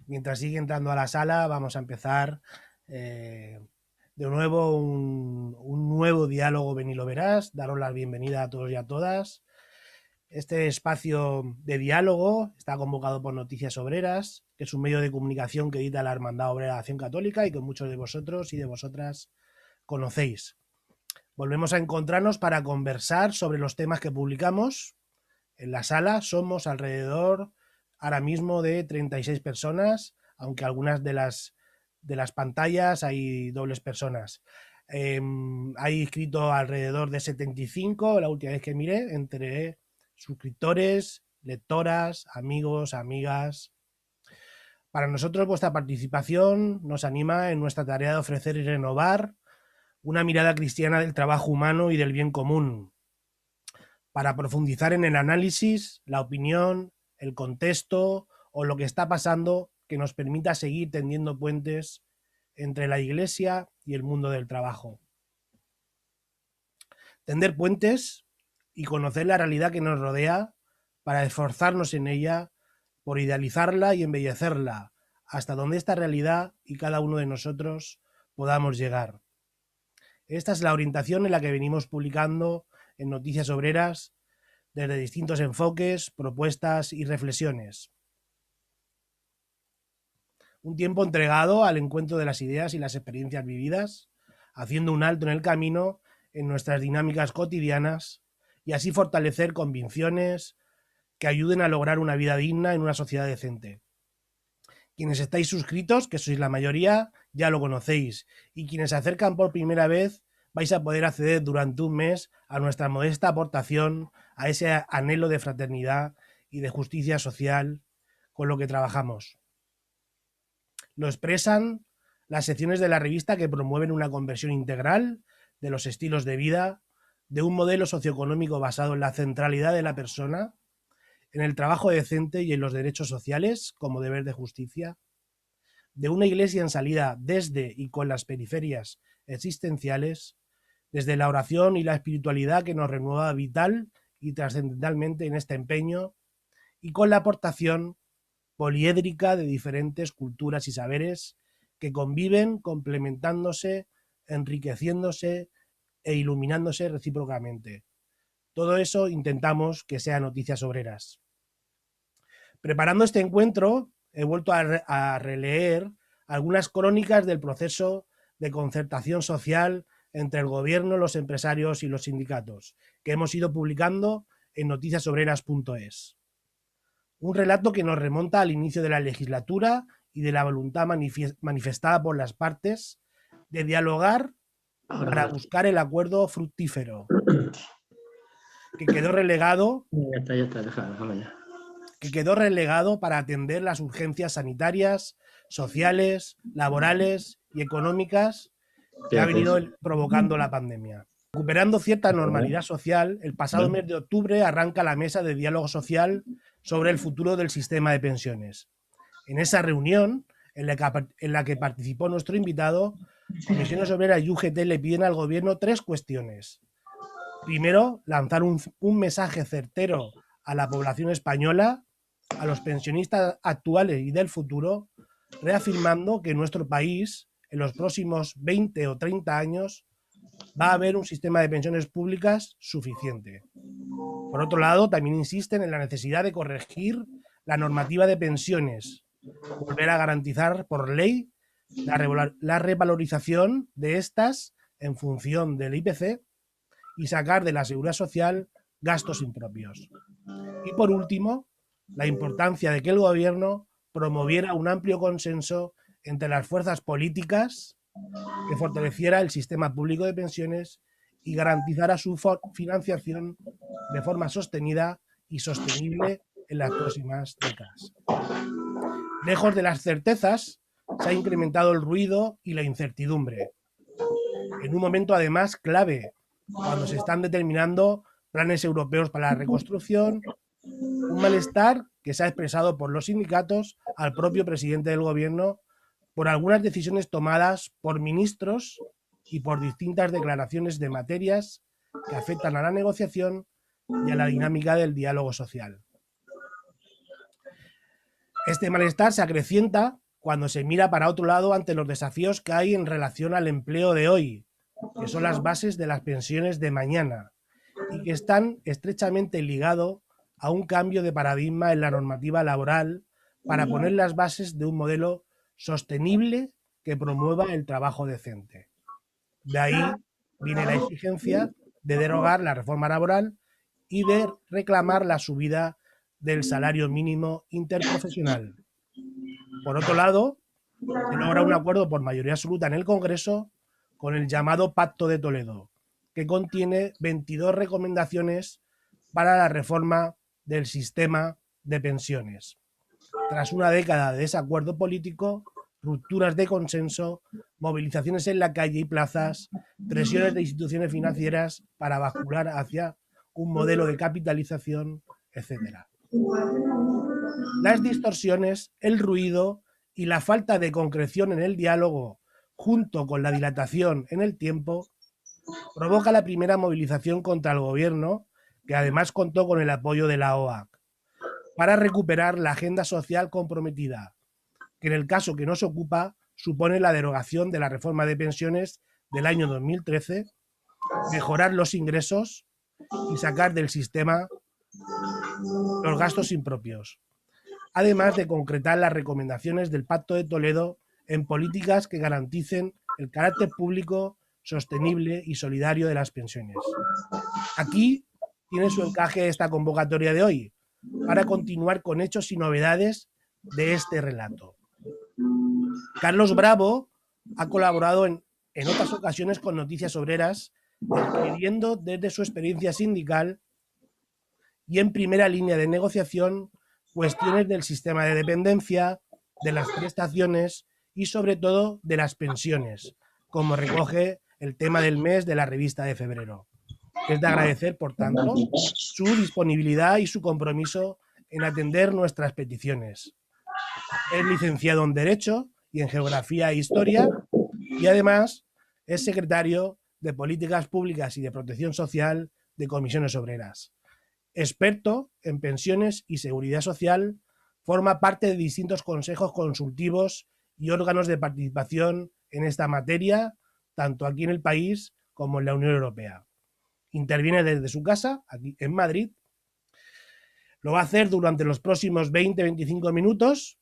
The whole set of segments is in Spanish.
Mientras sigue entrando a la sala, vamos a empezar de nuevo un nuevo diálogo Ven y lo verás. Daros la bienvenida a todos y a todas. Este espacio de diálogo está convocado por Noticias Obreras, que es un medio de comunicación que edita la Hermandad Obrera de Acción Católica y que muchos de vosotros y de vosotras conocéis. Volvemos a encontrarnos para conversar sobre los temas que publicamos. En la sala somos alrededor ahora mismo de 36 personas, aunque algunas de las pantallas hay dobles personas. Hay inscrito alrededor de 75 la última vez que miré, entre suscriptores, lectoras, amigos, amigas. Para nosotros vuestra participación nos anima en nuestra tarea de ofrecer y renovar una mirada cristiana del trabajo humano y del bien común, para profundizar en el análisis, la opinión, el contexto o lo que está pasando que nos permita seguir tendiendo puentes entre la Iglesia y el mundo del trabajo. Tender puentes y conocer la realidad que nos rodea para esforzarnos en ella por idealizarla y embellecerla hasta donde esta realidad y cada uno de nosotros podamos llegar. Esta es la orientación en la que venimos publicando en Noticias Obreras desde distintos enfoques, propuestas y reflexiones. Un tiempo entregado al encuentro de las ideas y las experiencias vividas, haciendo un alto en el camino en nuestras dinámicas cotidianas y así fortalecer convicciones que ayuden a lograr una vida digna en una sociedad decente. Quienes estáis suscritos, que sois la mayoría, ya lo conocéis, y quienes se acercan por primera vez vais a poder acceder durante un mes a nuestra modesta aportación a ese anhelo de fraternidad y de justicia social con lo que trabajamos. Lo expresan las secciones de la revista que promueven una conversión integral de los estilos de vida, de un modelo socioeconómico basado en la centralidad de la persona, en el trabajo decente y en los derechos sociales como deber de justicia, de una iglesia en salida desde y con las periferias existenciales, desde la oración y la espiritualidad que nos renueva vital y trascendentalmente en este empeño, y con la aportación poliédrica de diferentes culturas y saberes que conviven complementándose, enriqueciéndose e iluminándose recíprocamente. Todo eso intentamos que sea Noticias Obreras. Preparando este encuentro, he vuelto a releer algunas crónicas del proceso de concertación social entre el gobierno, los empresarios y los sindicatos, que hemos ido publicando en noticiasobreras.es. Un relato que nos remonta al inicio de la legislatura y de la voluntad manifestada por las partes de dialogar para buscar el acuerdo fructífero, que quedó relegado Ya está, déjame ya. que quedó relegado para atender las urgencias sanitarias, sociales, laborales y económicas que ha venido provocando la pandemia. Recuperando cierta normalidad social, el pasado mes de octubre arranca la mesa de diálogo social sobre el futuro del sistema de pensiones. En esa reunión, en la que participó nuestro invitado, Comisiones Obreras y UGT le piden al gobierno tres cuestiones. Primero, lanzar un mensaje certero a la población española, a los pensionistas actuales y del futuro, reafirmando que en nuestro país, en los próximos 20 o 30 años, va a haber un sistema de pensiones públicas suficiente. Por otro lado, también insisten en la necesidad de corregir la normativa de pensiones, volver a garantizar por ley la revalorización de estas en función del IPC y sacar de la seguridad social gastos impropios. Y por último, la importancia de que el gobierno promoviera un amplio consenso entre las fuerzas políticas que fortaleciera el sistema público de pensiones y garantizara su financiación de forma sostenida y sostenible en las próximas décadas. Lejos de las certezas, se ha incrementado el ruido y la incertidumbre. En un momento además clave, cuando se están determinando planes europeos para la reconstrucción, un malestar que se ha expresado por los sindicatos al propio presidente del gobierno por algunas decisiones tomadas por ministros y por distintas declaraciones de materias que afectan a la negociación y a la dinámica del diálogo social. Este malestar se acrecienta cuando se mira para otro lado ante los desafíos que hay en relación al empleo de hoy, que son las bases de las pensiones de mañana y que están estrechamente ligados a un cambio de paradigma en la normativa laboral para poner las bases de un modelo sostenible que promueva el trabajo decente. De ahí viene la exigencia de derogar la reforma laboral y de reclamar la subida del salario mínimo interprofesional. Por otro lado, se logra un acuerdo por mayoría absoluta en el Congreso con el llamado Pacto de Toledo, que contiene 22 recomendaciones para la reforma del sistema de pensiones. Tras una década de desacuerdo político, rupturas de consenso, movilizaciones en la calle y plazas, presiones de instituciones financieras para bascular hacia un modelo de capitalización, etc. Las distorsiones, el ruido y la falta de concreción en el diálogo, junto con la dilatación en el tiempo, provoca la primera movilización contra el gobierno, que además contó con el apoyo de la OAC, para recuperar la agenda social comprometida, que en el caso que nos ocupa supone la derogación de la reforma de pensiones del año 2013, mejorar los ingresos y sacar del sistema los gastos impropios, además de concretar las recomendaciones del Pacto de Toledo en políticas que garanticen el carácter público, sostenible y solidario de las pensiones. Aquí tiene su encaje esta convocatoria de hoy, para continuar con hechos y novedades de este relato. Carlos Bravo ha colaborado en otras ocasiones con Noticias Obreras, escribiendo desde su experiencia sindical y en primera línea de negociación cuestiones del sistema de dependencia, de las prestaciones y sobre todo de las pensiones, como recoge el tema del mes de la revista de febrero. Es de agradecer, por tanto, su disponibilidad y su compromiso en atender nuestras peticiones. Es licenciado en Derecho y en Geografía e Historia y además es secretario de Políticas Públicas y de Protección Social de Comisiones Obreras. Experto en pensiones y seguridad social, forma parte de distintos consejos consultivos y órganos de participación en esta materia, tanto aquí en el país como en la Unión Europea. Interviene desde su casa, aquí en Madrid. Lo va a hacer durante los próximos 20-25 minutos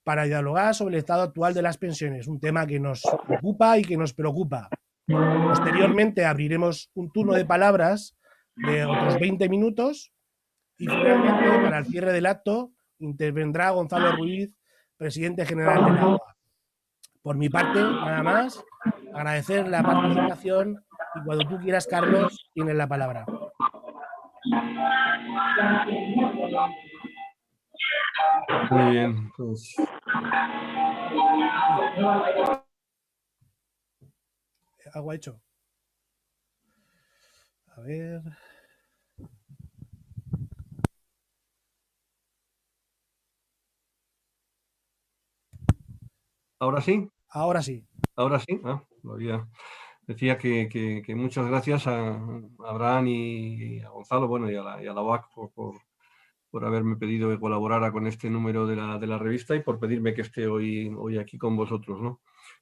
para dialogar sobre el estado actual de las pensiones, un tema que nos ocupa y que nos preocupa. Posteriormente abriremos un turno de palabras de otros 20 minutos y finalmente, para el cierre del acto, intervendrá Gonzalo Ruiz, presidente general de la OA. Por mi parte, nada más, agradecer la participación y cuando tú quieras, Carlos, tienes la palabra. Muy bien, pues. Algo hecho. A ver. ¿Ahora sí? Ahora sí. Ahora sí. Decía que muchas gracias a Abraham y a Gonzalo, bueno, y a la OAC por haberme pedido que colaborara con este número de la revista y por pedirme que esté hoy aquí con vosotros, ¿no?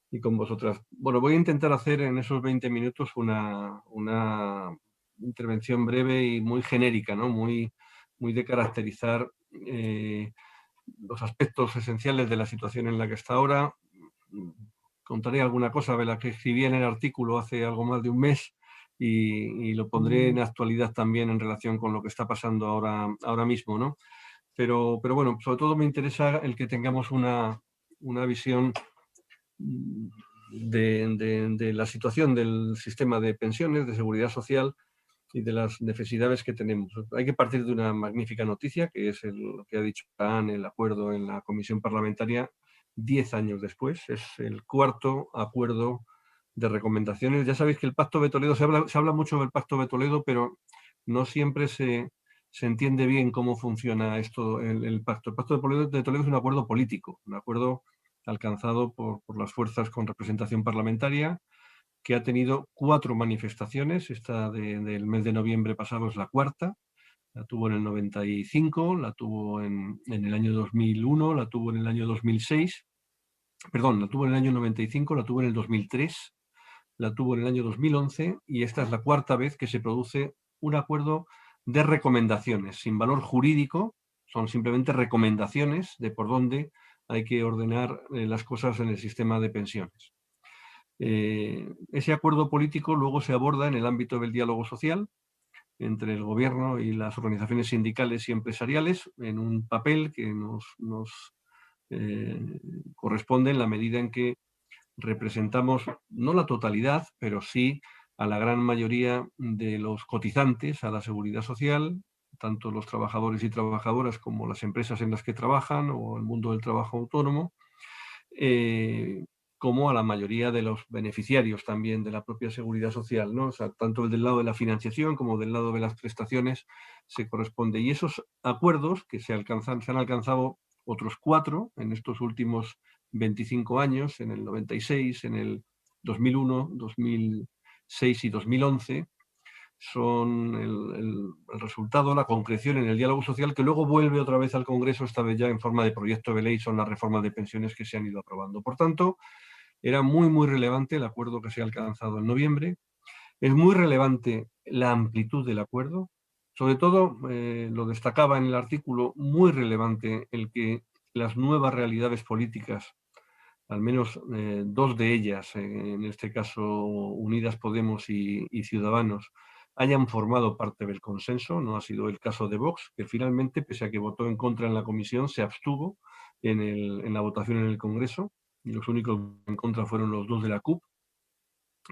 Y con vosotras. Bueno, voy a intentar hacer en esos 20 minutos una intervención breve y muy genérica, ¿no? Muy de caracterizar los aspectos esenciales de la situación en la que está ahora. Contaré alguna cosa de la que escribí en el artículo hace algo más de un mes y lo pondré en actualidad también en relación con lo que está pasando ahora mismo, ¿no? Pero bueno, sobre todo me interesa el que tengamos una visión de la situación del sistema de pensiones, de seguridad social y de las necesidades que tenemos. Hay que partir de una magnífica noticia, que es lo que ha dicho Fran, el acuerdo en la comisión parlamentaria 10 años después. Es el cuarto acuerdo de recomendaciones. Ya sabéis que el Pacto de Toledo, se habla mucho del Pacto de Toledo, pero no siempre se entiende bien cómo funciona esto, el Pacto. El Pacto de Toledo es un acuerdo político, un acuerdo alcanzado por las fuerzas con representación parlamentaria, que ha tenido 4 manifestaciones. Esta del mes de noviembre pasado es la cuarta, La tuvo en el 95, la tuvo en el año 2001, la tuvo en el año 2006, perdón, la tuvo en el año 95, la tuvo en el 2003, la tuvo en el año 2011 y esta es la cuarta vez que se produce un acuerdo de recomendaciones sin valor jurídico, son simplemente recomendaciones de por dónde hay que ordenar las cosas en el sistema de pensiones. Ese acuerdo político luego se aborda en el ámbito del diálogo social entre el gobierno y las organizaciones sindicales y empresariales en un papel que nos corresponde en la medida en que representamos no la totalidad, pero sí a la gran mayoría de los cotizantes a la seguridad social, tanto los trabajadores y trabajadoras como las empresas en las que trabajan o el mundo del trabajo autónomo, como a la mayoría de los beneficiarios también de la propia seguridad social, ¿no? O sea, tanto del lado de la financiación como del lado de las prestaciones se corresponde. Y esos acuerdos que se han alcanzado otros 4 en estos últimos 25 años, en el 96, en el 2001, 2006 y 2011, son el resultado, la concreción en el diálogo social que luego vuelve otra vez al Congreso, esta vez ya en forma de proyecto de ley, son las reformas de pensiones que se han ido aprobando. Por tanto, era muy, muy relevante el acuerdo que se ha alcanzado en noviembre. Es muy relevante la amplitud del acuerdo. Sobre todo, lo destacaba en el artículo, muy relevante el que las nuevas realidades políticas, al menos 2 de ellas, en este caso Unidas Podemos y Ciudadanos, hayan formado parte del consenso. No ha sido el caso de Vox, que finalmente, pese a que votó en contra en la comisión, se abstuvo en la votación en el Congreso, y los únicos en contra fueron los 2 de la CUP.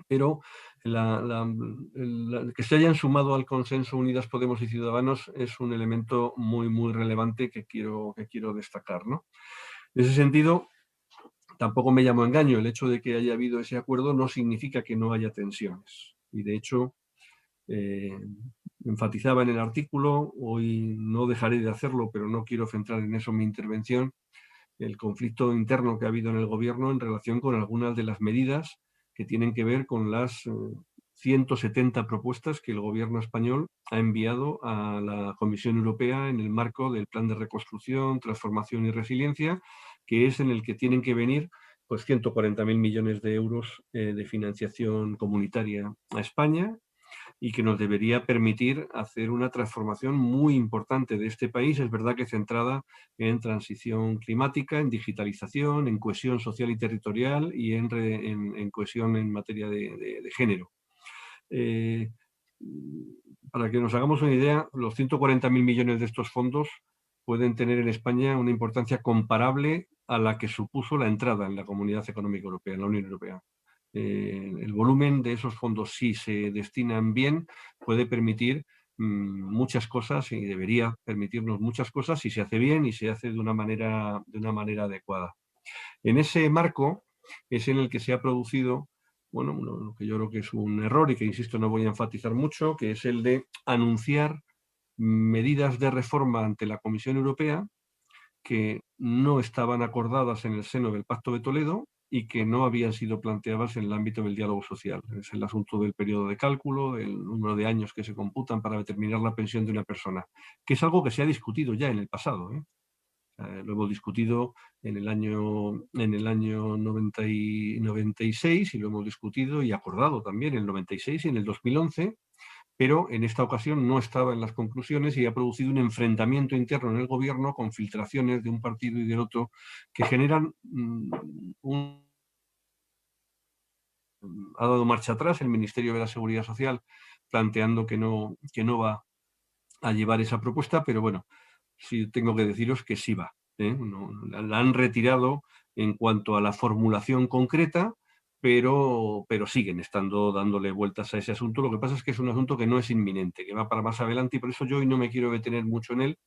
Pero que se hayan sumado al consenso Unidas Podemos y Ciudadanos es un elemento muy, muy relevante que quiero destacar, ¿no? En ese sentido, tampoco me llamo a engaño. El hecho de que haya habido ese acuerdo no significa que no haya tensiones. Y de hecho, enfatizaba en el artículo, hoy no dejaré de hacerlo, pero no quiero centrar en eso mi intervención, el conflicto interno que ha habido en el gobierno en relación con algunas de las medidas que tienen que ver con las 170 propuestas que el gobierno español ha enviado a la Comisión Europea en el marco del Plan de Reconstrucción, Transformación y Resiliencia, que es en el que tienen que venir pues 140.000 millones de euros de financiación comunitaria a España, y que nos debería permitir hacer una transformación muy importante de este país. Es verdad que centrada en transición climática, en digitalización, en cohesión social y territorial y en cohesión en materia de género. Para que nos hagamos una idea, los 140.000 millones de estos fondos pueden tener en España una importancia comparable a la que supuso la entrada en la Comunidad Económica Europea, en la Unión Europea. El volumen de esos fondos, si se destinan bien, puede permitir muchas cosas y debería permitirnos muchas cosas si se hace bien y se hace de una manera adecuada. En ese marco es en el que se ha producido, bueno, lo que yo creo que es un error y que, insisto, no voy a enfatizar mucho, que es el de anunciar medidas de reforma ante la Comisión Europea que no estaban acordadas en el seno del Pacto de Toledo y que no habían sido planteadas en el ámbito del diálogo social. Es el asunto del periodo de cálculo, del número de años que se computan para determinar la pensión de una persona, que es algo que se ha discutido ya en el pasado, ¿eh? Lo hemos discutido en el año 96 y lo hemos discutido y acordado también en el 96 y en el 2011, pero en esta ocasión no estaba en las conclusiones y ha producido un enfrentamiento interno en el gobierno con filtraciones de un partido y del otro que generan ha dado marcha atrás el Ministerio de la Seguridad Social planteando que no va a llevar esa propuesta, pero bueno, sí tengo que deciros que sí va, ¿eh? No, la han retirado en cuanto a la formulación concreta, pero siguen estando dándole vueltas a ese asunto. Lo que pasa es que es un asunto que no es inminente, que va para más adelante y por eso yo hoy no me quiero detener mucho en él,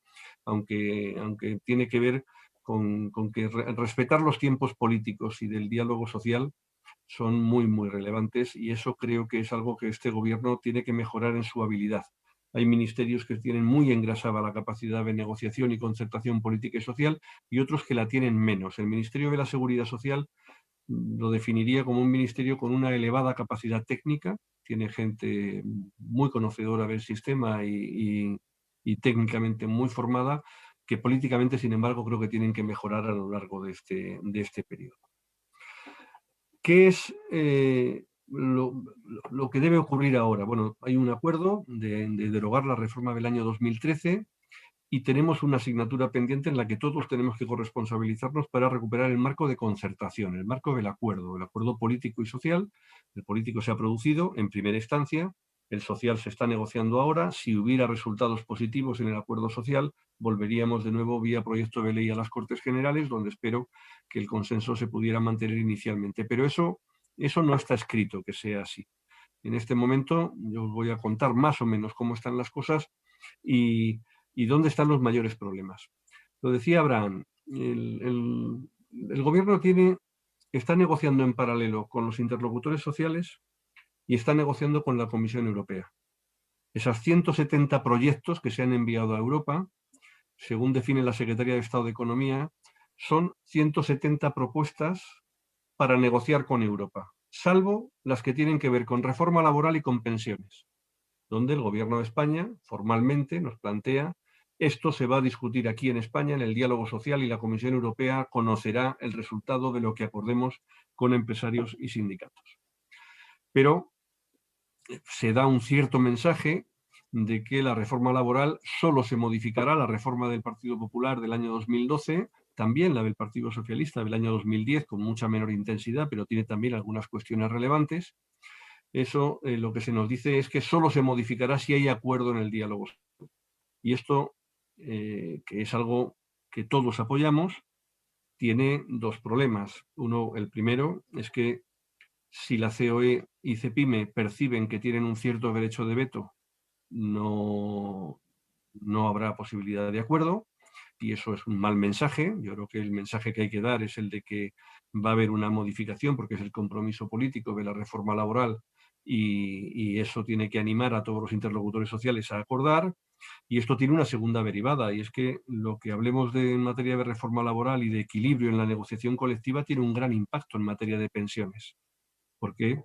aunque tiene que ver con que respetar los tiempos políticos y del diálogo social son muy, muy relevantes y eso creo que es algo que este gobierno tiene que mejorar en su habilidad. Hay ministerios que tienen muy engrasada la capacidad de negociación y concertación política y social y otros que la tienen menos. El Ministerio de la Seguridad Social lo definiría como un ministerio con una elevada capacidad técnica, tiene gente muy conocedora del sistema y y técnicamente muy formada, que políticamente, sin embargo, creo que tienen que mejorar a lo largo de este periodo. ¿Qué es lo que debe ocurrir ahora? Bueno, hay un acuerdo de derogar la reforma del año 2013 y tenemos una asignatura pendiente en la que todos tenemos que corresponsabilizarnos para recuperar el marco de concertación, el marco del acuerdo político y social. El político se ha producido en primera instancia, el social se está negociando ahora. Si hubiera resultados positivos en el acuerdo social, volveríamos de nuevo vía proyecto de ley a las Cortes Generales, donde espero que el consenso se pudiera mantener inicialmente. Pero eso no está escrito que sea así. En este momento yo os voy a contar más o menos cómo están las cosas y dónde están los mayores problemas. Lo decía Abraham, el gobierno está negociando en paralelo con los interlocutores sociales y está negociando con la Comisión Europea. Esos 170 proyectos que se han enviado a Europa, según define la Secretaría de Estado de Economía, son 170 propuestas para negociar con Europa, salvo las que tienen que ver con reforma laboral y con pensiones, donde el Gobierno de España formalmente nos plantea: esto se va a discutir aquí en España en el diálogo social y la Comisión Europea conocerá el resultado de lo que acordemos con empresarios y sindicatos. Pero se da un cierto mensaje de que la reforma laboral solo se modificará, la reforma del Partido Popular del año 2012, también la del Partido Socialista del año 2010, con mucha menor intensidad, pero tiene también algunas cuestiones relevantes. Eso lo que se nos dice es que solo se modificará si hay acuerdo en el diálogo. Y esto, que es algo que todos apoyamos, tiene dos problemas. Uno, el primero, es que si la COE y CEPIME perciben que tienen un cierto derecho de veto, no habrá posibilidad de acuerdo, y eso es un mal mensaje. Yo creo que el mensaje que hay que dar es el de que va a haber una modificación, porque es el compromiso político de la reforma laboral, y eso tiene que animar a todos los interlocutores sociales a acordar. Y esto tiene una segunda derivada, y es que lo que hablemos en materia de reforma laboral y de equilibrio en la negociación colectiva tiene un gran impacto en materia de pensiones, porque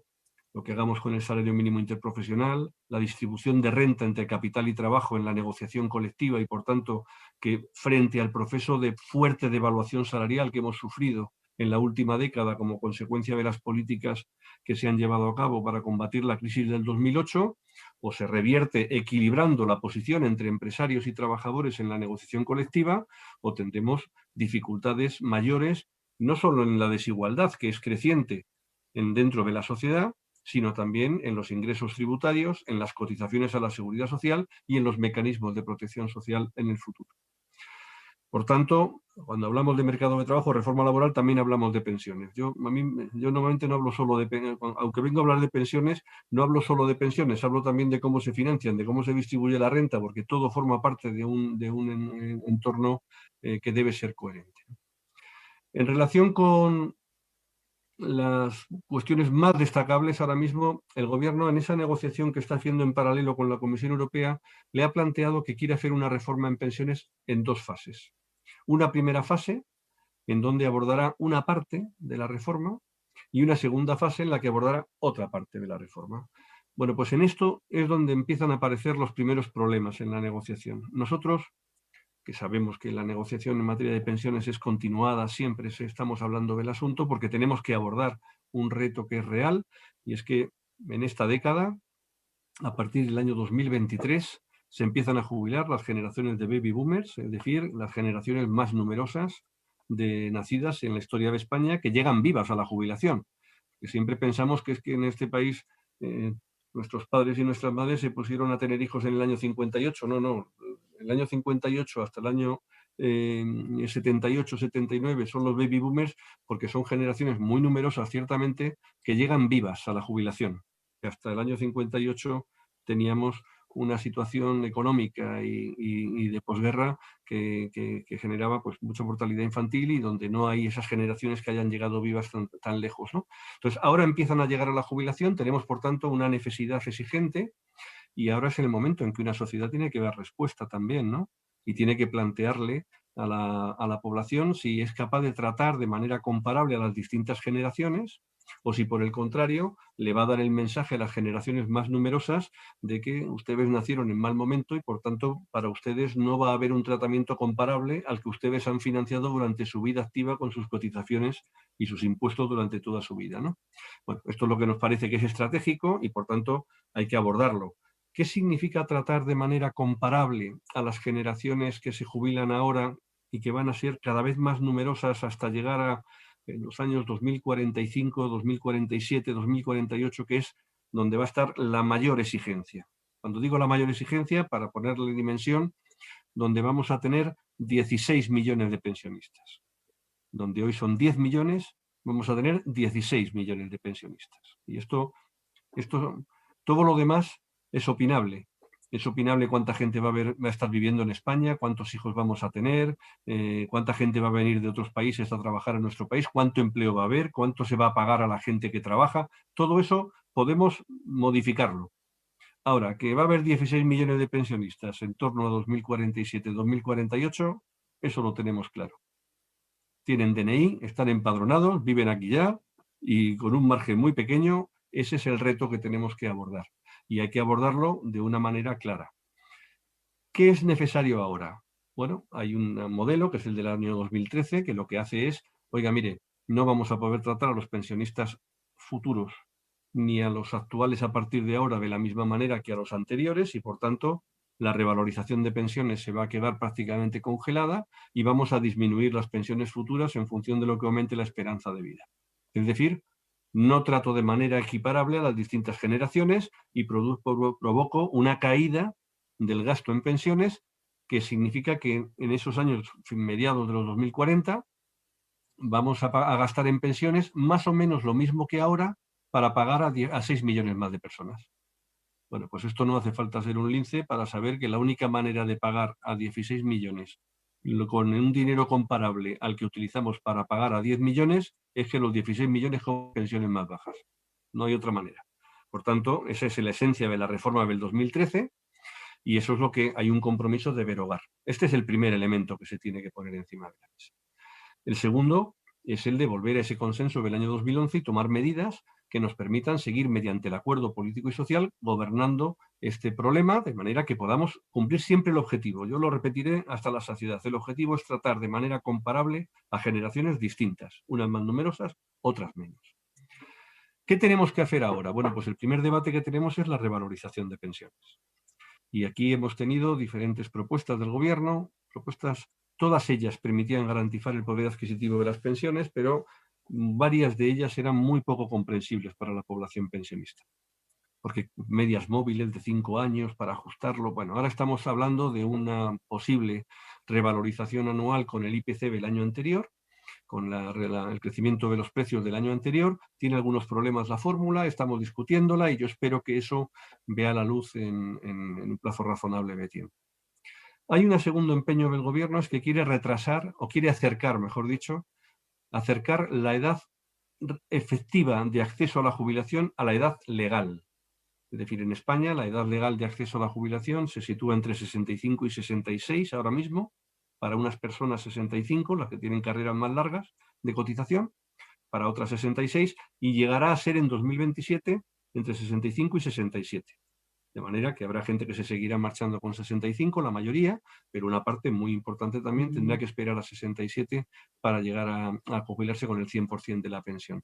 lo que hagamos con el salario mínimo interprofesional, la distribución de renta entre capital y trabajo en la negociación colectiva, y por tanto que frente al proceso de fuerte devaluación salarial que hemos sufrido en la última década como consecuencia de las políticas que se han llevado a cabo para combatir la crisis del 2008, o se revierte equilibrando la posición entre empresarios y trabajadores en la negociación colectiva, o tendremos dificultades mayores, no solo en la desigualdad, que es creciente dentro de la sociedad, sino también en los ingresos tributarios, en las cotizaciones a la seguridad social y en los mecanismos de protección social en el futuro. Por tanto, cuando hablamos de mercado de trabajo, reforma laboral, también hablamos de pensiones. Yo normalmente no hablo solo de, aunque vengo a hablar de pensiones, no hablo solo de pensiones, hablo también de cómo se financian, de cómo se distribuye la renta, porque todo forma parte de un entorno que debe ser coherente. En relación con las cuestiones más destacables, ahora mismo el Gobierno, en esa negociación que está haciendo en paralelo con la Comisión Europea, le ha planteado que quiere hacer una reforma en pensiones en dos fases. Una primera fase, en donde abordará una parte de la reforma, y una segunda fase en la que abordará otra parte de la reforma. Bueno, pues en esto es donde empiezan a aparecer los primeros problemas en la negociación. Nosotros, que sabemos que la negociación en materia de pensiones es continuada, siempre estamos hablando del asunto, porque tenemos que abordar un reto que es real, y es que en esta década, a partir del año 2023, se empiezan a jubilar las generaciones de baby boomers, es decir, las generaciones más numerosas nacidas en la historia de España, que llegan vivas a la jubilación. Que siempre pensamos que es que en este país nuestros padres y nuestras madres se pusieron a tener hijos en el año 58. No. El año 58 hasta el año 78, 79 son los baby boomers, porque son generaciones muy numerosas, ciertamente, que llegan vivas a la jubilación. Hasta el año 58 teníamos una situación económica y de posguerra que generaba pues mucha mortalidad infantil, y donde no hay esas generaciones que hayan llegado vivas tan lejos, ¿no? Entonces, ahora empiezan a llegar a la jubilación, tenemos por tanto una necesidad exigente, y ahora es el momento en que una sociedad tiene que dar respuesta también, ¿no? Y tiene que plantearle a la población si es capaz de tratar de manera comparable a las distintas generaciones, o si por el contrario le va a dar el mensaje a las generaciones más numerosas de que ustedes nacieron en mal momento y por tanto para ustedes no va a haber un tratamiento comparable al que ustedes han financiado durante su vida activa con sus cotizaciones y sus impuestos durante toda su vida, ¿no? Bueno, esto es lo que nos parece que es estratégico y por tanto hay que abordarlo. ¿Qué significa tratar de manera comparable a las generaciones que se jubilan ahora y que van a ser cada vez más numerosas hasta llegar a en los años 2045, 2047, 2048, que es donde va a estar la mayor exigencia? Cuando digo la mayor exigencia, para ponerle dimensión, donde vamos a tener 16 millones de pensionistas. Donde hoy son 10 millones, vamos a tener 16 millones de pensionistas. Y esto, todo lo demás es opinable. Es opinable cuánta gente va a estar viviendo en España, cuántos hijos vamos a tener, cuánta gente va a venir de otros países a trabajar en nuestro país, cuánto empleo va a haber, cuánto se va a pagar a la gente que trabaja. Todo eso podemos modificarlo. Ahora, que va a haber 16 millones de pensionistas en torno a 2047, 2048, eso lo tenemos claro. Tienen DNI, están empadronados, viven aquí ya y con un margen muy pequeño, ese es el reto que tenemos que abordar. Y hay que abordarlo de una manera clara. ¿Qué es necesario ahora? Bueno, hay un modelo que es el del año 2013 que lo que hace es, oiga, mire, no vamos a poder tratar a los pensionistas futuros ni a los actuales a partir de ahora de la misma manera que a los anteriores y por tanto la revalorización de pensiones se va a quedar prácticamente congelada y vamos a disminuir las pensiones futuras en función de lo que aumente la esperanza de vida. Es decir, no trato de manera equiparable a las distintas generaciones y provoco una caída del gasto en pensiones que significa que en esos años mediados de los 2040 vamos a gastar en pensiones más o menos lo mismo que ahora para pagar a 6 millones más de personas. Bueno, pues esto no hace falta ser un lince para saber que la única manera de pagar a 16 millones con un dinero comparable al que utilizamos para pagar a 10 millones es que los 16 millones con pensiones más bajas. No hay otra manera. Por tanto, esa es la esencia de la reforma del 2013 y eso es lo que hay un compromiso de derogar. Este es el primer elemento que se tiene que poner encima de la mesa. El segundo es el de volver a ese consenso del año 2011 y tomar medidas que nos permitan seguir mediante el acuerdo político y social gobernando este problema de manera que podamos cumplir siempre el objetivo. Yo lo repetiré hasta la saciedad. El objetivo es tratar de manera comparable a generaciones distintas, unas más numerosas, otras menos. ¿Qué tenemos que hacer ahora? Bueno, pues el primer debate que tenemos es la revalorización de pensiones. Y aquí hemos tenido diferentes propuestas del gobierno, propuestas, todas ellas permitían garantizar el poder adquisitivo de las pensiones, pero varias de ellas eran muy poco comprensibles para la población pensionista. Porque medias móviles de 5 años para ajustarlo. Bueno, ahora estamos hablando de una posible revalorización anual con el IPC del año anterior, con el crecimiento de los precios del año anterior. Tiene algunos problemas la fórmula, estamos discutiéndola y yo espero que eso vea la luz en un plazo razonable de tiempo. Hay un segundo empeño del gobierno, es que quiere retrasar, o quiere acercar, mejor dicho, acercar la edad efectiva de acceso a la jubilación a la edad legal. Es decir, en España la edad legal de acceso a la jubilación se sitúa entre 65 y 66 ahora mismo, para unas personas 65, las que tienen carreras más largas de cotización, para otras 66, y llegará a ser en 2027 entre 65 y 67. De manera que habrá gente que se seguirá marchando con 65, la mayoría, pero una parte muy importante también tendrá que esperar a 67 para llegar a jubilarse con el 100% de la pensión.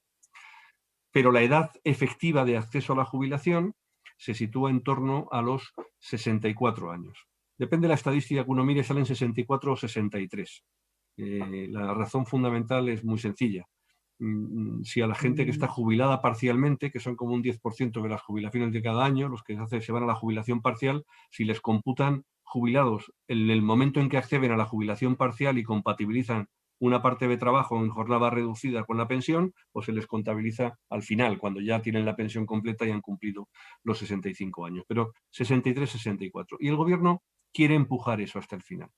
Pero la edad efectiva de acceso a la jubilación se sitúa en torno a los 64 años. Depende de la estadística que uno mire, salen 64 o 63. La razón fundamental es muy sencilla. Si a la gente que está jubilada parcialmente, que son como un 10% de las jubilaciones de cada año, los que se van a la jubilación parcial, si les computan jubilados en el momento en que acceden a la jubilación parcial y compatibilizan una parte de trabajo en jornada reducida con la pensión, o se les contabiliza al final, cuando ya tienen la pensión completa y han cumplido los 65 años. Pero 63, 64. Y el gobierno quiere empujar eso hasta el final,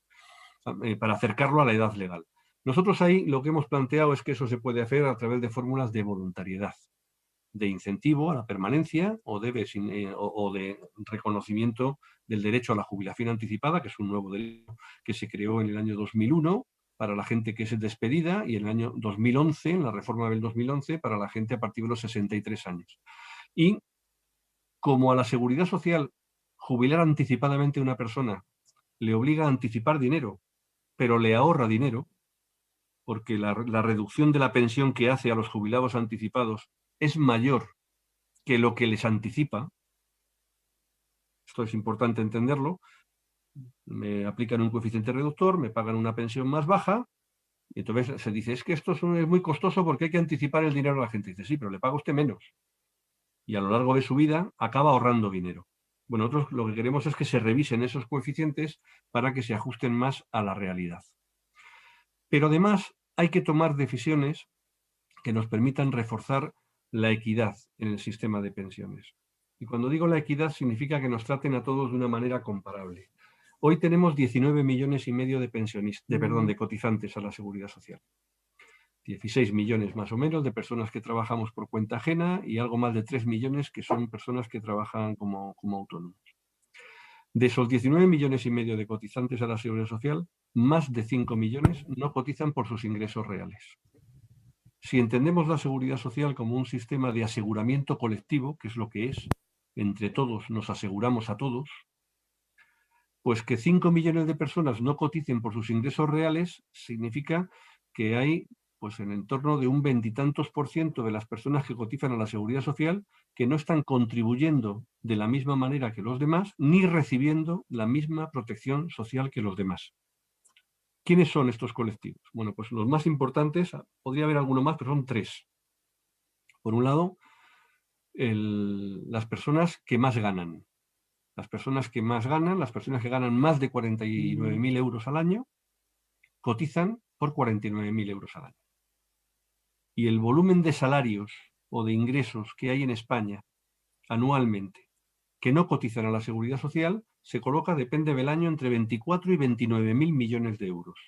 para acercarlo a la edad legal. Nosotros ahí lo que hemos planteado es que eso se puede hacer a través de fórmulas de voluntariedad, de incentivo a la permanencia o de reconocimiento del derecho a la jubilación anticipada, que es un nuevo derecho que se creó en el año 2001 para la gente que es despedida y en el año 2011, en la reforma del 2011, para la gente a partir de los 63 años. Y como a la Seguridad Social jubilar anticipadamente a una persona le obliga a anticipar dinero, pero le ahorra dinero, porque la reducción de la pensión que hace a los jubilados anticipados es mayor que lo que les anticipa. Esto es importante entenderlo. Me aplican un coeficiente reductor, me pagan una pensión más baja, y entonces se dice, es que esto es muy costoso porque hay que anticipar el dinero a la gente. Y dice, sí, pero le paga usted menos. Y a lo largo de su vida acaba ahorrando dinero. Bueno, nosotros lo que queremos es que se revisen esos coeficientes para que se ajusten más a la realidad. Pero además hay que tomar decisiones que nos permitan reforzar la equidad en el sistema de pensiones. Y cuando digo la equidad significa que nos traten a todos de una manera comparable. Hoy tenemos 19 millones y medio de de cotizantes a la Seguridad Social. 16 millones más o menos de personas que trabajamos por cuenta ajena y algo más de 3 millones que son personas que trabajan como autónomos. De esos 19 millones y medio de cotizantes a la Seguridad Social, más de 5 millones no cotizan por sus ingresos reales. Si entendemos la Seguridad Social como un sistema de aseguramiento colectivo, que es lo que es, entre todos nos aseguramos a todos, pues que 5 millones de personas no coticen por sus ingresos reales significa que hay pues en el torno de un 20 y tantos % de las personas que cotizan a la Seguridad Social que no están contribuyendo de la misma manera que los demás, ni recibiendo la misma protección social que los demás. ¿Quiénes son estos colectivos? Bueno, pues los más importantes, podría haber alguno más, pero son 3. Por un lado, las personas que más ganan. Las personas que más ganan, las personas que ganan más de 49.000 euros al año, cotizan por 49.000 euros al año. Y el volumen de salarios o de ingresos que hay en España anualmente que no cotizan a la Seguridad Social se coloca, depende del año, entre 24 y 29.000 millones de euros.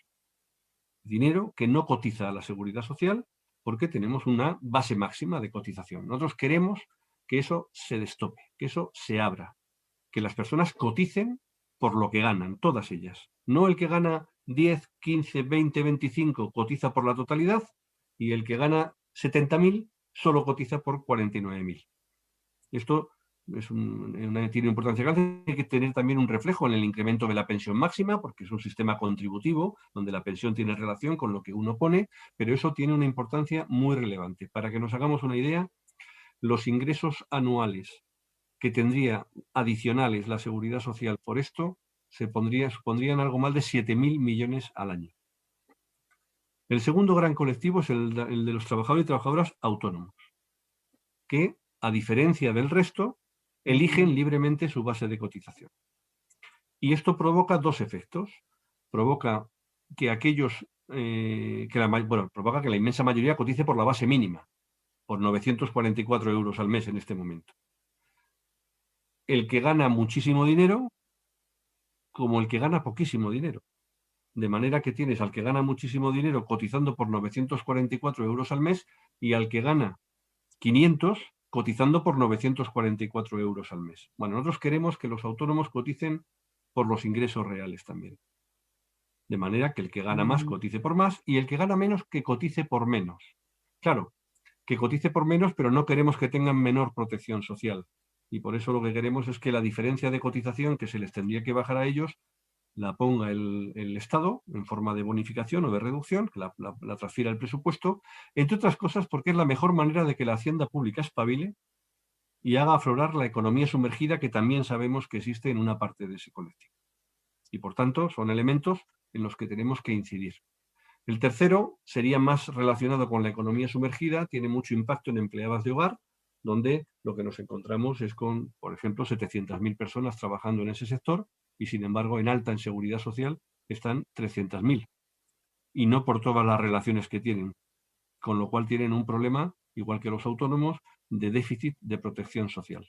Dinero que no cotiza a la Seguridad Social porque tenemos una base máxima de cotización. Nosotros queremos que eso se destope, que eso se abra, que las personas coticen por lo que ganan, todas ellas. No el que gana 10, 15, 20, 25 cotiza por la totalidad y el que gana 70.000 solo cotiza por 49.000. Esto tiene importancia grande. Hay que tener también un reflejo en el incremento de la pensión máxima, porque es un sistema contributivo donde la pensión tiene relación con lo que uno pone, pero eso tiene una importancia muy relevante. Para que nos hagamos una idea, los ingresos anuales que tendría adicionales la Seguridad Social por esto supondrían algo más de 7.000 millones al año. El segundo gran colectivo es el de los trabajadores y trabajadoras autónomos, que, a diferencia del resto, eligen libremente su base de cotización. Y esto provoca dos efectos. Provoca que provoca que la inmensa mayoría cotice por la base mínima, por 944 euros al mes en este momento. El que gana muchísimo dinero como el que gana poquísimo dinero. De manera que tienes al que gana muchísimo dinero cotizando por 944 euros al mes y al que gana 500 cotizando por 944 euros al mes. Bueno, nosotros queremos que los autónomos coticen por los ingresos reales también. De manera que el que gana más cotice por más y el que gana menos que cotice por menos. Claro, que cotice por menos, pero no queremos que tengan menor protección social. Y por eso lo que queremos es que la diferencia de cotización que se les tendría que bajar a ellos la ponga el Estado en forma de bonificación o de reducción, que la transfiera al presupuesto, entre otras cosas porque es la mejor manera de que la hacienda pública espabile y haga aflorar la economía sumergida que también sabemos que existe en una parte de ese colectivo. Y por tanto son elementos en los que tenemos que incidir. El tercero sería más relacionado con la economía sumergida, tiene mucho impacto en empleadas de hogar, donde lo que nos encontramos es con, por ejemplo, 700.000 personas trabajando en ese sector y, sin embargo, en alta en seguridad social están 300.000. Y no por todas las relaciones que tienen, con lo cual tienen un problema, igual que los autónomos, de déficit de protección social,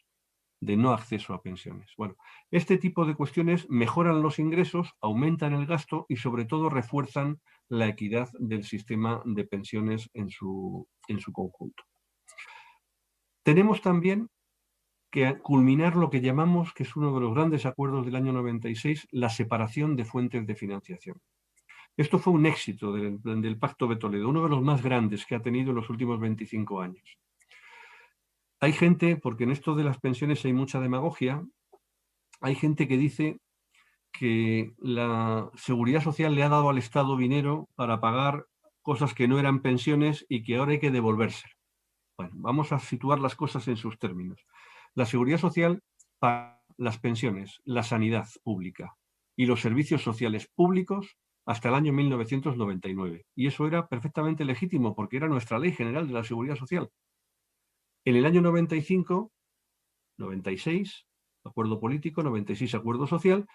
de no acceso a pensiones. Bueno, este tipo de cuestiones mejoran los ingresos, aumentan el gasto y, sobre todo, refuerzan la equidad del sistema de pensiones en su conjunto. Tenemos también que culminar lo que llamamos, que es uno de los grandes acuerdos del año 96, la separación de fuentes de financiación. Esto fue un éxito del Pacto de Toledo, uno de los más grandes que ha tenido en los últimos 25 años. Hay gente, porque en esto de las pensiones hay mucha demagogia, hay gente que dice que la Seguridad Social le ha dado al Estado dinero para pagar cosas que no eran pensiones y que ahora hay que devolvérselo. Bueno, vamos a situar las cosas en sus términos. La Seguridad Social paga las pensiones, la sanidad pública y los servicios sociales públicos hasta el año 1999. Y eso era perfectamente legítimo porque era nuestra Ley General de la Seguridad Social. En el año 95, 96, acuerdo político, 96, acuerdo social,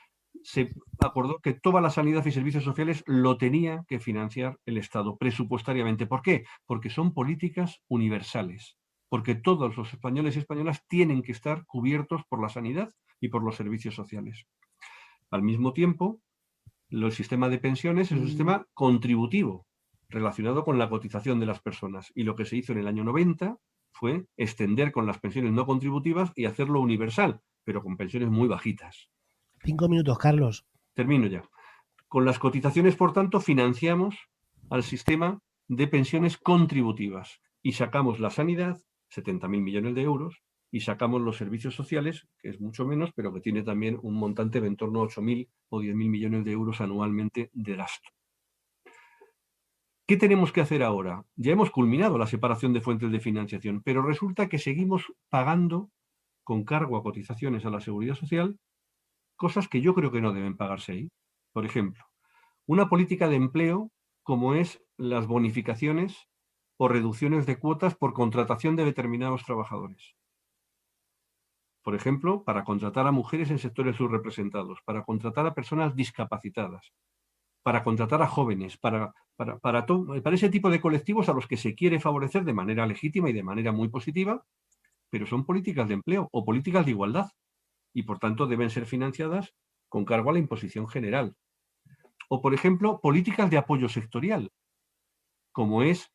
se acordó que toda la sanidad y servicios sociales lo tenía que financiar el Estado presupuestariamente. ¿Por qué? Porque son políticas universales, porque todos los españoles y españolas tienen que estar cubiertos por la sanidad y por los servicios sociales. Al mismo tiempo, el sistema de pensiones es un sistema contributivo relacionado con la cotización de las personas, y lo que se hizo en el año 90 fue extender con las pensiones no contributivas y hacerlo universal, pero con pensiones muy bajitas. 5 minutos, Carlos. Termino ya. Con las cotizaciones, por tanto, financiamos al sistema de pensiones contributivas y sacamos la sanidad, 70.000 millones de euros, y sacamos los servicios sociales, que es mucho menos, pero que tiene también un montante de en torno a 8.000 o 10.000 millones de euros anualmente de gasto. ¿Qué tenemos que hacer ahora? Ya hemos culminado la separación de fuentes de financiación, pero resulta que seguimos pagando con cargo a cotizaciones a la Seguridad Social cosas que yo creo que no deben pagarse ahí. Por ejemplo, una política de empleo como es las bonificaciones o reducciones de cuotas por contratación de determinados trabajadores. Por ejemplo, para contratar a mujeres en sectores subrepresentados, para contratar a personas discapacitadas, para contratar a jóvenes, para ese tipo de colectivos a los que se quiere favorecer de manera legítima y de manera muy positiva, pero son políticas de empleo o políticas de igualdad y por tanto deben ser financiadas con cargo a la imposición general. O, por ejemplo, políticas de apoyo sectorial, como es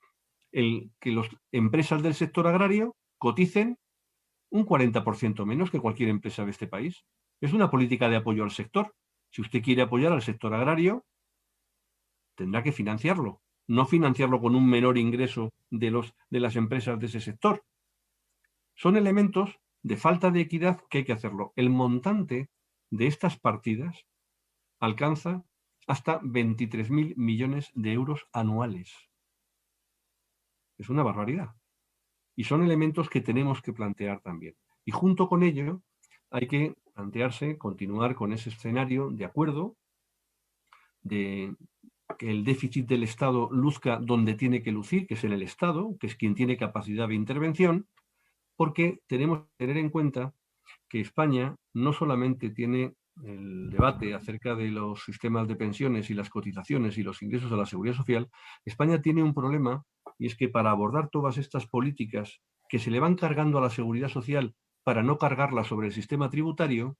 el que las empresas del sector agrario coticen un 40% menos que cualquier empresa de este país. Es una política de apoyo al sector. Si usted quiere apoyar al sector agrario, tendrá que financiarlo, no financiarlo con un menor ingreso de las empresas de ese sector. Son elementos de falta de equidad que hay que hacerlo. El montante de estas partidas alcanza hasta 23.000 millones de euros anuales. Es una barbaridad. Y son elementos que tenemos que plantear también. Y junto con ello hay que plantearse, continuar con ese escenario de acuerdo, de que el déficit del Estado luzca donde tiene que lucir, que es en el Estado, que es quien tiene capacidad de intervención, porque tenemos que tener en cuenta que España no solamente tiene el debate acerca de los sistemas de pensiones y las cotizaciones y los ingresos a la seguridad social, España tiene un problema, y es que para abordar todas estas políticas que se le van cargando a la seguridad social para no cargarla sobre el sistema tributario,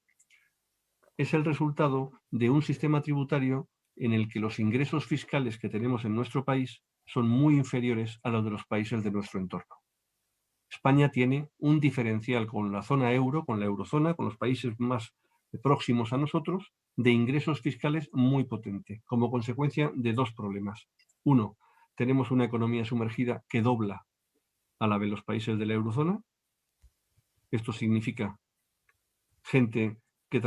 es el resultado de un sistema tributario en el que los ingresos fiscales que tenemos en nuestro país son muy inferiores a los de los países de nuestro entorno. España tiene un diferencial con la zona euro, con la eurozona, con los países más próximos a nosotros, de ingresos fiscales muy potente, como consecuencia de dos problemas. Uno, tenemos una economía sumergida que dobla a la de los países de la eurozona. Esto significa gente que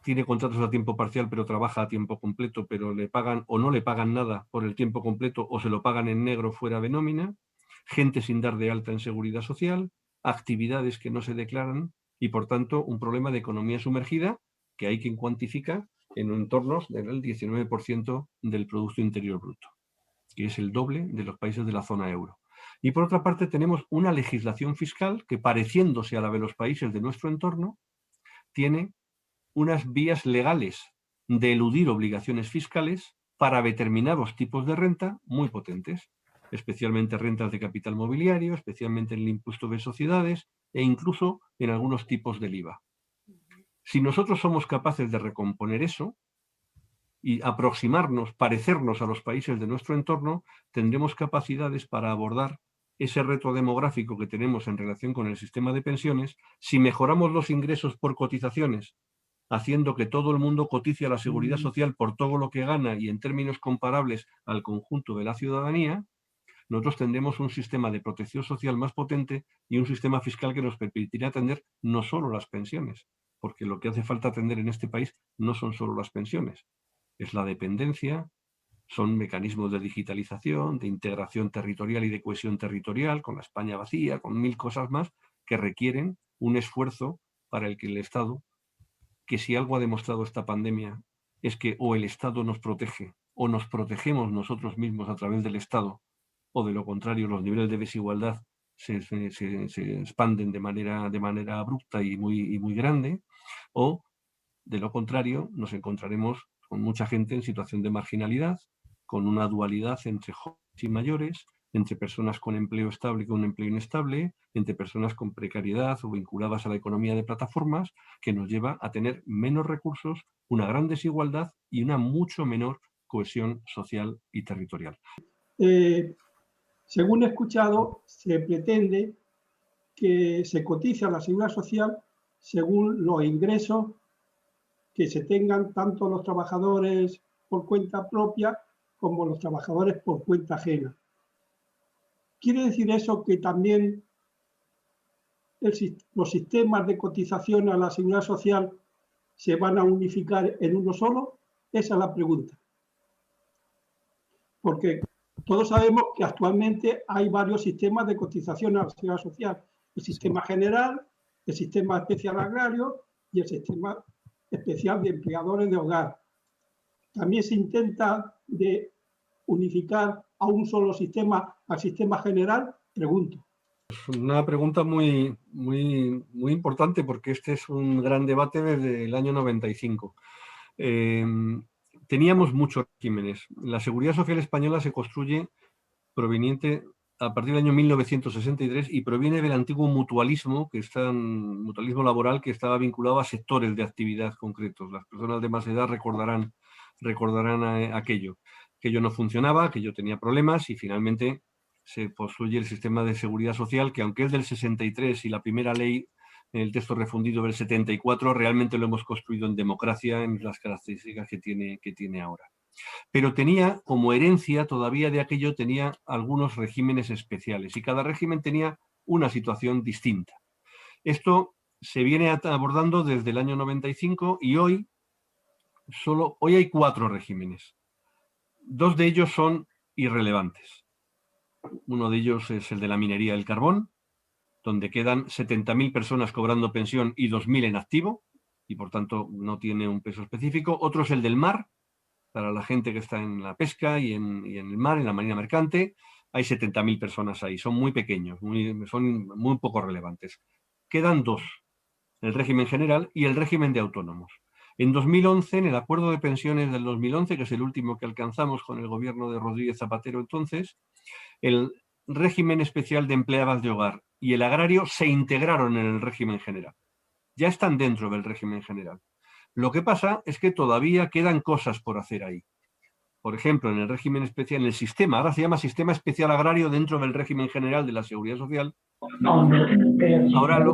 tiene contratos a tiempo parcial, pero trabaja a tiempo completo, pero le pagan o no le pagan nada por el tiempo completo o se lo pagan en negro fuera de nómina, gente sin dar de alta en seguridad social, actividades que no se declaran y, por tanto, un problema de economía sumergida que hay quien cuantifica en entornos del 19% del Producto Interior Bruto, que es el doble de los países de la zona euro. Y, por otra parte, tenemos una legislación fiscal que, pareciéndose a la de los países de nuestro entorno, tiene unas vías legales de eludir obligaciones fiscales para determinados tipos de renta muy potentes, especialmente rentas de capital mobiliario, especialmente en el impuesto de sociedades e incluso en algunos tipos del IVA. Si nosotros somos capaces de recomponer eso y aproximarnos, parecernos a los países de nuestro entorno, tendremos capacidades para abordar ese reto demográfico que tenemos en relación con el sistema de pensiones. Si mejoramos los ingresos por cotizaciones haciendo que todo el mundo cotice a la seguridad social por todo lo que gana y en términos comparables al conjunto de la ciudadanía, nosotros tendremos un sistema de protección social más potente y un sistema fiscal que nos permitirá atender no solo las pensiones, porque lo que hace falta atender en este país no son solo las pensiones, es la dependencia, son mecanismos de digitalización, de integración territorial y de cohesión territorial, con la España vacía, con 1000 cosas más, que requieren un esfuerzo para el que el Estado, que si algo ha demostrado esta pandemia, es que o el Estado nos protege, o nos protegemos nosotros mismos a través del Estado, o de lo contrario, los niveles de desigualdad se expanden de manera abrupta y muy grande, o de lo contrario, nos encontraremos con mucha gente en situación de marginalidad, con una dualidad entre jóvenes y mayores, entre personas con empleo estable y con un empleo inestable, entre personas con precariedad o vinculadas a la economía de plataformas, que nos lleva a tener menos recursos, una gran desigualdad y una mucho menor cohesión social y territorial. Según he escuchado, se pretende que se cotice a la seguridad social según los ingresos que se tengan tanto los trabajadores por cuenta propia como los trabajadores por cuenta ajena. ¿Quiere decir eso que también los sistemas de cotización a la seguridad social se van a unificar en uno solo? Esa es la pregunta. Porque todos sabemos que actualmente hay varios sistemas de cotización a la seguridad social. El sistema general, el sistema especial agrario y el sistema especial de empleadores de hogar. También se intenta de unificar a un solo sistema, al sistema general, pregunto. Es una pregunta muy importante, porque este es un gran debate desde el año 95. Teníamos muchos regímenes. La seguridad social española se construye proveniente a partir del año 1963 y proviene del antiguo mutualismo, mutualismo laboral, que estaba vinculado a sectores de actividad concretos. Las personas de más edad recordarán aquello. Aquello no funcionaba, aquello tenía problemas y finalmente se construye el sistema de seguridad social, que aunque es del 63 y la primera ley, el texto refundido del 74, realmente lo hemos construido en democracia, en las características que tiene ahora. Pero tenía como herencia todavía de aquello, tenía algunos regímenes especiales y cada régimen tenía una situación distinta. Esto se viene abordando desde el año 95 y hoy hay 4 regímenes. 2 de ellos son irrelevantes. Uno de ellos es el de la minería del carbón, donde quedan 70.000 personas cobrando pensión y 2.000 en activo, y por tanto no tiene un peso específico. Otro es el del mar, para la gente que está en la pesca y en el mar, en la marina mercante. Hay 70.000 personas ahí, son muy pequeños, son muy poco relevantes. Quedan 2, el régimen general y el régimen de autónomos. En 2011, en el acuerdo de pensiones del 2011, que es el último que alcanzamos con el gobierno de Rodríguez Zapatero entonces, el régimen especial de empleadas de hogar y el agrario se integraron en el régimen general. Ya están dentro del régimen general. Lo que pasa es que todavía quedan cosas por hacer ahí. Por ejemplo, en el régimen especial, en el sistema, ahora se llama Sistema Especial Agrario dentro del régimen general de la Seguridad Social. Ahora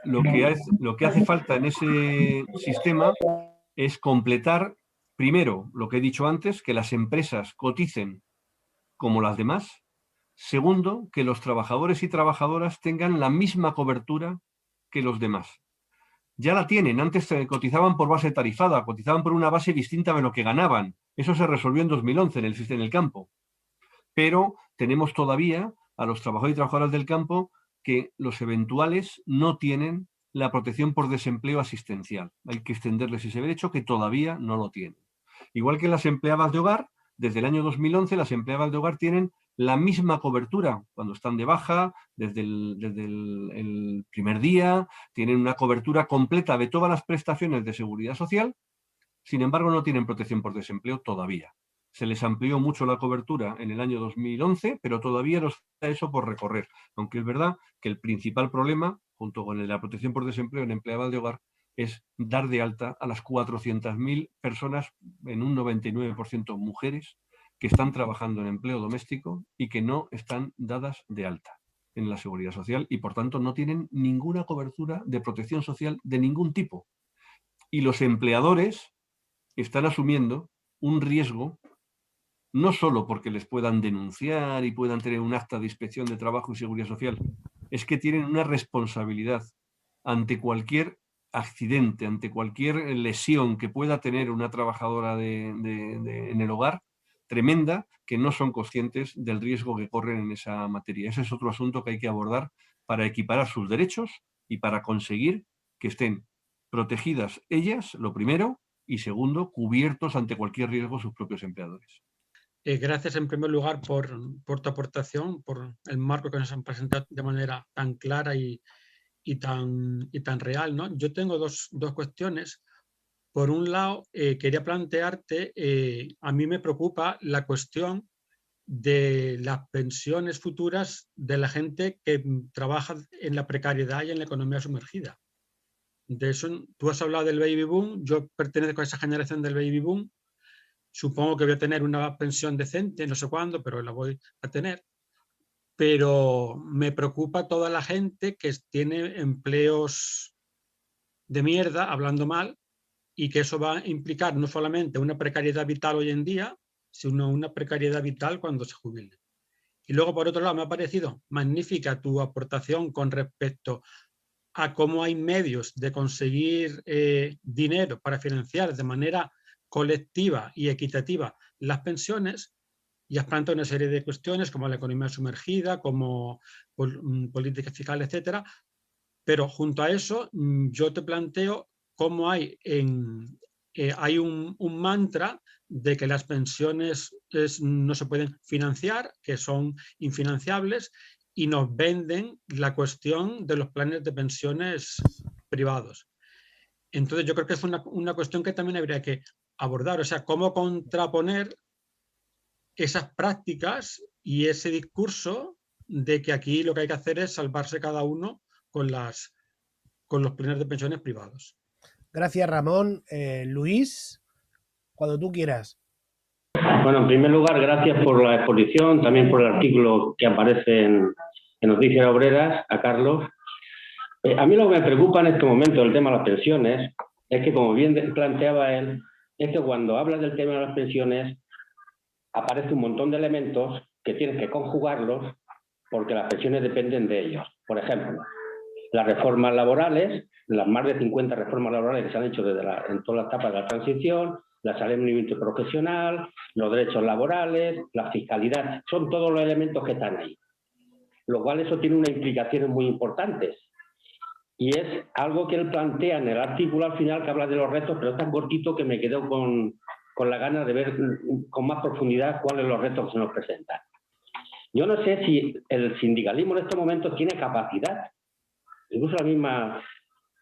lo que hace falta en ese sistema es completar, primero, lo que he dicho antes, que las empresas coticen como las demás. Segundo, que los trabajadores y trabajadoras tengan la misma cobertura que los demás. Ya la tienen, antes cotizaban por base tarifada, cotizaban por una base distinta de lo que ganaban. Eso se resolvió en 2011 en el campo. Pero tenemos todavía a los trabajadores y trabajadoras del campo que los eventuales no tienen la protección por desempleo asistencial. Hay que extenderles ese derecho, que todavía no lo tienen. Igual que las empleadas de hogar, desde el año 2011 las empleadas de hogar tienen la misma cobertura cuando están de baja, desde el primer día, tienen una cobertura completa de todas las prestaciones de seguridad social. Sin embargo, no tienen protección por desempleo todavía. Se les amplió mucho la cobertura en el año 2011, pero todavía nos falta eso por recorrer. Aunque es verdad que el principal problema, junto con la protección por desempleo en empleadas de hogar, es dar de alta a las 400.000 personas, en un 99% mujeres, que están trabajando en empleo doméstico y que no están dadas de alta en la seguridad social y por tanto no tienen ninguna cobertura de protección social de ningún tipo. Y los empleadores están asumiendo un riesgo, no solo porque les puedan denunciar y puedan tener un acta de inspección de trabajo y seguridad social, es que tienen una responsabilidad ante cualquier accidente, ante cualquier lesión que pueda tener una trabajadora en el hogar, tremenda, que no son conscientes del riesgo que corren en esa materia. Ese es otro asunto que hay que abordar para equiparar sus derechos y para conseguir que estén protegidas ellas, lo primero, y segundo, cubiertos ante cualquier riesgo sus propios empleadores. Gracias en primer lugar por tu aportación, por el marco que nos han presentado de manera tan clara y tan real, ¿no? Yo tengo dos cuestiones. Por un lado, quería plantearte, a mí me preocupa la cuestión de las pensiones futuras de la gente que trabaja en la precariedad y en la economía sumergida. De eso, tú has hablado del baby boom, yo pertenezco a esa generación del baby boom, supongo que voy a tener una pensión decente, no sé cuándo, pero la voy a tener. Pero me preocupa toda la gente que tiene empleos de mierda, hablando mal, y que eso va a implicar no solamente una precariedad vital hoy en día, sino una precariedad vital cuando se jubile. Y luego, por otro lado, me ha parecido magnífica tu aportación con respecto a cómo hay medios de conseguir dinero para financiar de manera colectiva y equitativa las pensiones, y has planteado una serie de cuestiones como la economía sumergida, como política fiscal, etcétera. Pero junto a eso, yo te planteo cómo hay un mantra de que las pensiones no se pueden financiar, que son infinanciables, y nos venden la cuestión de los planes de pensiones privados. Entonces yo creo que es una cuestión que también habría que abordar, o sea, cómo contraponer esas prácticas y ese discurso de que aquí lo que hay que hacer es salvarse cada uno con los planes de pensiones privados. Gracias, Ramón. Luis, cuando tú quieras. Bueno, en primer lugar, gracias por la exposición, también por el artículo que aparece en Noticias Obreras, a Carlos. A mí lo que me preocupa en este momento del tema de las pensiones es que, como bien planteaba él, es que cuando hablas del tema de las pensiones aparece un montón de elementos que tienes que conjugarlos porque las pensiones dependen de ellos. Por ejemplo, las reformas laborales, las más de 50 reformas laborales que se han hecho en todas las etapas de la transición, la salida mínima profesional, los derechos laborales, la fiscalidad, son todos los elementos que están ahí. Lo cual eso tiene unas implicaciones muy importantes. Y es algo que él plantea en el artículo al final, que habla de los retos, pero es tan cortito que me quedo con la gana de ver con más profundidad cuáles son los retos que se nos presentan. Yo no sé si el sindicalismo en estos momentos tiene capacidad, incluso la misma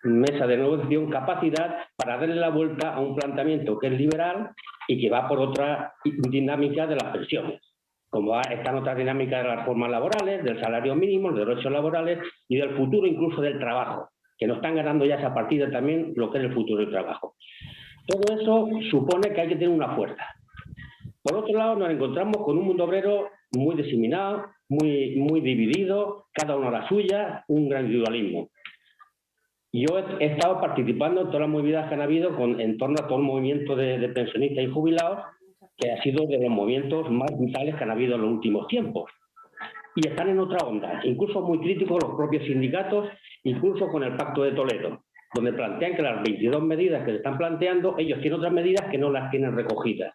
mesa de negociación, capacidad para darle la vuelta a un planteamiento que es liberal y que va por otra dinámica de las pensiones, como están otras dinámicas de las reformas laborales, del salario mínimo, de derechos laborales y del futuro incluso del trabajo, que nos están ganando ya esa partida también lo que es el futuro del trabajo. Todo eso supone que hay que tener una fuerza. Por otro lado, nos encontramos con un mundo obrero muy diseminado, muy dividido, cada uno a la suya, un gran individualismo. Yo he estado participando en todas las movidas que han habido en torno a todo el movimiento de pensionistas y jubilados, que ha sido de los movimientos más vitales que han habido en los últimos tiempos. Y están en otra onda, incluso muy críticos los propios sindicatos, incluso con el Pacto de Toledo, donde plantean que las 22 medidas que se están planteando, ellos tienen otras medidas que no las tienen recogidas.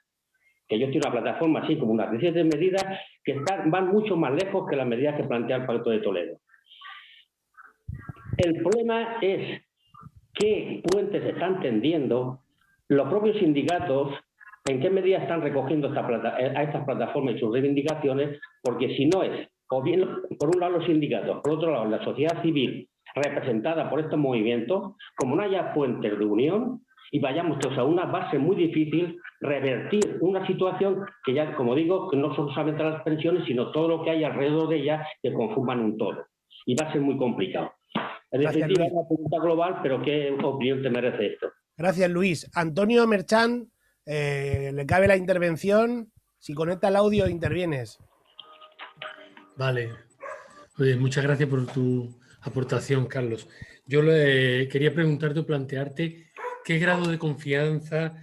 Que ellos tienen una plataforma así como unas 17 medidas que van mucho más lejos que las medidas que plantea el Pacto de Toledo. El problema es qué puentes están tendiendo los propios sindicatos, en qué medida están recogiendo a estas plataformas y sus reivindicaciones, porque si no es, o bien por un lado los sindicatos, por otro lado la sociedad civil representada por estos movimientos, como no haya puentes de unión y vayamos todos a una base muy difícil, revertir una situación que ya, como digo, que no son solamente las pensiones, sino todo lo que hay alrededor de ellas que conforman un todo. Y va a ser muy complicado. En definitiva, es una pregunta global, pero ¿qué opinión te merece esto? Gracias, Luis. Antonio Merchán, le cabe la intervención. Si conecta el audio, intervienes. Vale. Oye, muchas gracias por tu aportación, Carlos. Yo quería preguntarte o plantearte ¿Qué grado de confianza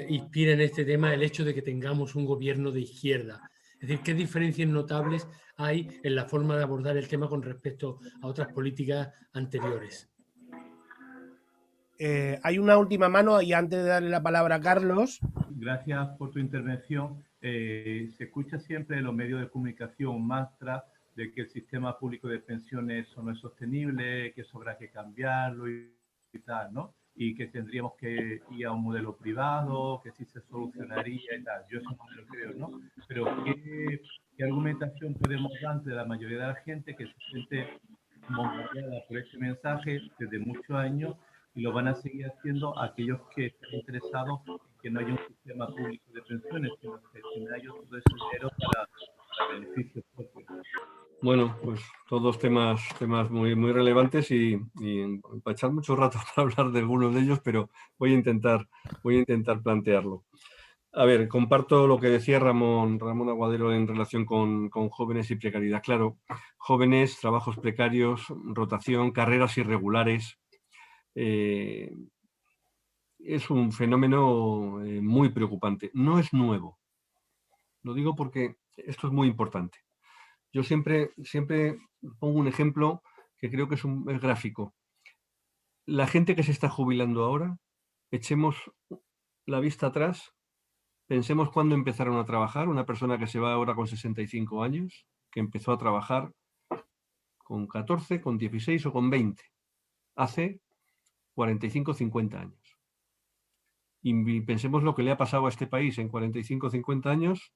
inspira en este tema el hecho de que tengamos un gobierno de izquierda? Es decir, ¿qué diferencias notables hay en la forma de abordar el tema con respecto a otras políticas anteriores? Hay una última mano y antes de darle la palabra a Carlos. Gracias por tu intervención. Se escucha siempre en los medios de comunicación un mantra de que el sistema público de pensiones no es sostenible, que eso habrá que cambiarlo y tal, ¿no? Y que tendríamos que ir a un modelo privado, que sí se solucionaría y tal. Yo eso no lo creo, ¿no? Pero ¿qué argumentación podemos dar ante la mayoría de la gente que se siente bombardeada por este mensaje desde muchos años y lo van a seguir haciendo aquellos que están interesados en que no haya un sistema público de pensiones, sino gestionar ellos todo ese dinero para beneficios propios? Bueno, pues todos temas muy, muy relevantes y para echar mucho rato para hablar de algunos de ellos, pero voy a intentar plantearlo. A ver, comparto lo que decía Ramón Aguadero en relación con jóvenes y precariedad. Claro, jóvenes, trabajos precarios, rotación, carreras irregulares. Es un fenómeno muy preocupante. No es nuevo. Lo digo porque esto es muy importante. Yo siempre pongo un ejemplo que creo que es gráfico. La gente que se está jubilando ahora, echemos la vista atrás, pensemos cuándo empezaron a trabajar. Una persona que se va ahora con 65 años, que empezó a trabajar con 14, con 16 o con 20, hace 45, 50 años. Y pensemos lo que le ha pasado a este país en 45, 50 años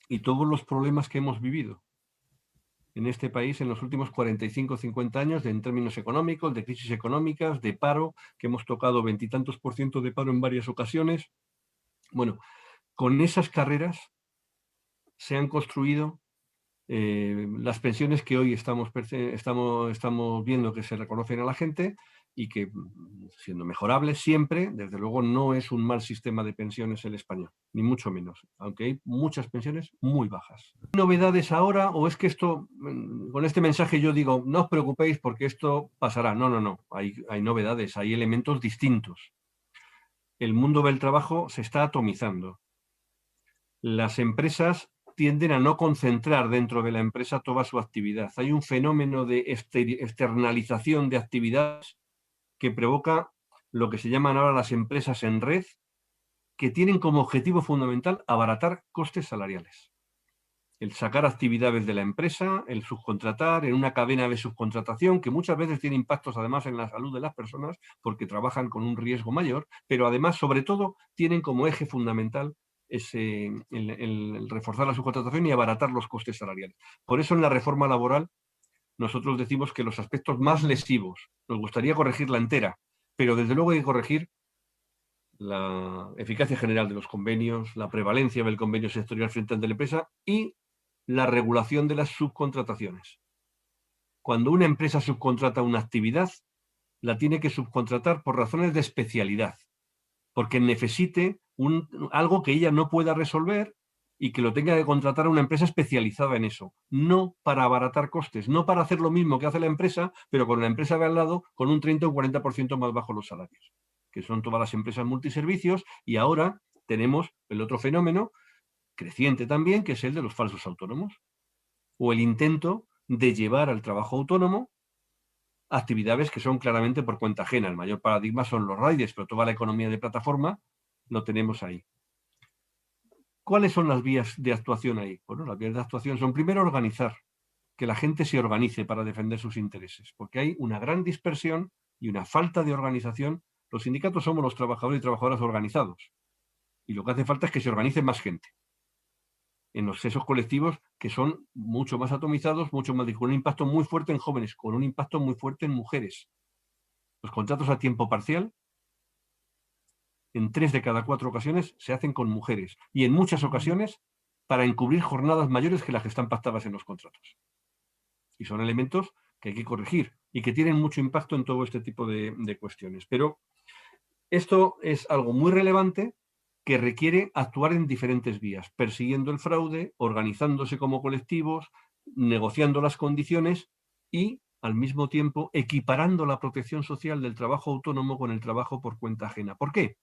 y todos los problemas que hemos vivido en este país en los últimos 45 o 50 años, en términos económicos, de crisis económicas, de paro, que hemos tocado 20 y tantos % de paro en varias ocasiones. Bueno, con esas carreras se han construido las pensiones que hoy estamos viendo que se reconocen a la gente y que, siendo mejorables siempre, desde luego no es un mal sistema de pensiones el español, ni mucho menos, aunque hay muchas pensiones muy bajas. ¿Hay novedades ahora o es que esto, con este mensaje yo digo, no os preocupéis porque esto pasará? No, hay novedades, hay elementos distintos. El mundo del trabajo se está atomizando. Las empresas tienden a no concentrar dentro de la empresa toda su actividad. Hay un fenómeno de externalización de actividades que provoca lo que se llaman ahora las empresas en red, que tienen como objetivo fundamental abaratar costes salariales. El sacar actividades de la empresa, el subcontratar, en una cadena de subcontratación que muchas veces tiene impactos además en la salud de las personas porque trabajan con un riesgo mayor, pero además, sobre todo, tienen como eje fundamental el reforzar la subcontratación y abaratar los costes salariales. Por eso en la reforma laboral nosotros decimos que los aspectos más lesivos, nos gustaría corregirla entera, pero desde luego hay que corregir la eficacia general de los convenios, la prevalencia del convenio sectorial frente al de la empresa y la regulación de las subcontrataciones. Cuando una empresa subcontrata una actividad, la tiene que subcontratar por razones de especialidad, porque necesite algo que ella no pueda resolver y que lo tenga que contratar a una empresa especializada en eso, no para abaratar costes, no para hacer lo mismo que hace la empresa, pero con la empresa de al lado con un 30 o 40% más bajo los salarios, que son todas las empresas multiservicios, y ahora tenemos el otro fenómeno creciente también, que es el de los falsos autónomos, o el intento de llevar al trabajo autónomo actividades que son claramente por cuenta ajena. El mayor paradigma son los riders, pero toda la economía de plataforma lo tenemos ahí. ¿Cuáles son las vías de actuación ahí? Bueno, las vías de actuación son primero organizar, que la gente se organice para defender sus intereses, porque hay una gran dispersión y una falta de organización. Los sindicatos somos los trabajadores y trabajadoras organizados, y lo que hace falta es que se organice más gente en los esos colectivos que son mucho más atomizados, con un impacto muy fuerte en jóvenes, con un impacto muy fuerte en mujeres. Los contratos a tiempo parcial, en 3 de cada 4 ocasiones, se hacen con mujeres, y en muchas ocasiones para encubrir jornadas mayores que las que están pactadas en los contratos. Y son elementos que hay que corregir y que tienen mucho impacto en todo este tipo de cuestiones. Pero esto es algo muy relevante que requiere actuar en diferentes vías, persiguiendo el fraude, organizándose como colectivos, negociando las condiciones y al mismo tiempo equiparando la protección social del trabajo autónomo con el trabajo por cuenta ajena. ¿Por qué?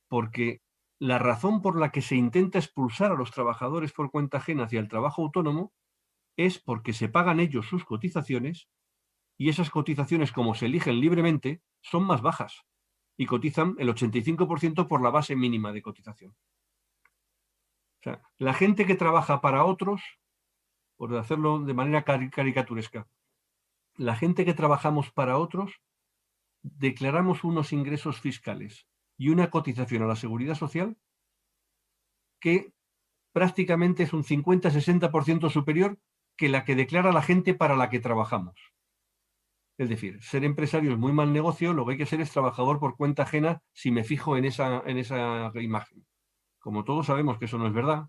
Porque la razón por la que se intenta expulsar a los trabajadores por cuenta ajena hacia el trabajo autónomo es porque se pagan ellos sus cotizaciones y esas cotizaciones, como se eligen libremente, son más bajas y cotizan el 85% por la base mínima de cotización. O sea, la gente que trabaja para otros, por hacerlo de manera caricaturesca, la gente que trabajamos para otros, declaramos unos ingresos fiscales y una cotización a la seguridad social que prácticamente es un 50-60% superior que la que declara la gente para la que trabajamos. Es decir, ser empresario es muy mal negocio, lo que hay que ser es trabajador por cuenta ajena si me fijo en esa imagen. Como todos sabemos que eso no es verdad,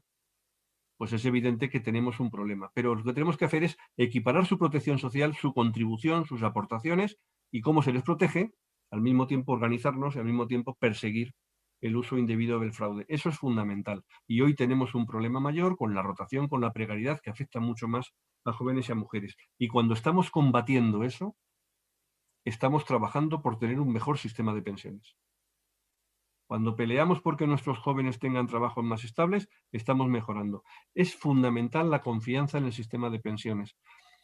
pues es evidente que tenemos un problema. Pero lo que tenemos que hacer es equiparar su protección social, su contribución, sus aportaciones y cómo se les protege, al mismo tiempo organizarnos y al mismo tiempo perseguir el uso indebido del fraude. Eso es fundamental. Y hoy tenemos un problema mayor con la rotación, con la precariedad, que afecta mucho más a jóvenes y a mujeres. Y cuando estamos combatiendo eso, estamos trabajando por tener un mejor sistema de pensiones. Cuando peleamos porque nuestros jóvenes tengan trabajos más estables, estamos mejorando. Es fundamental la confianza en el sistema de pensiones.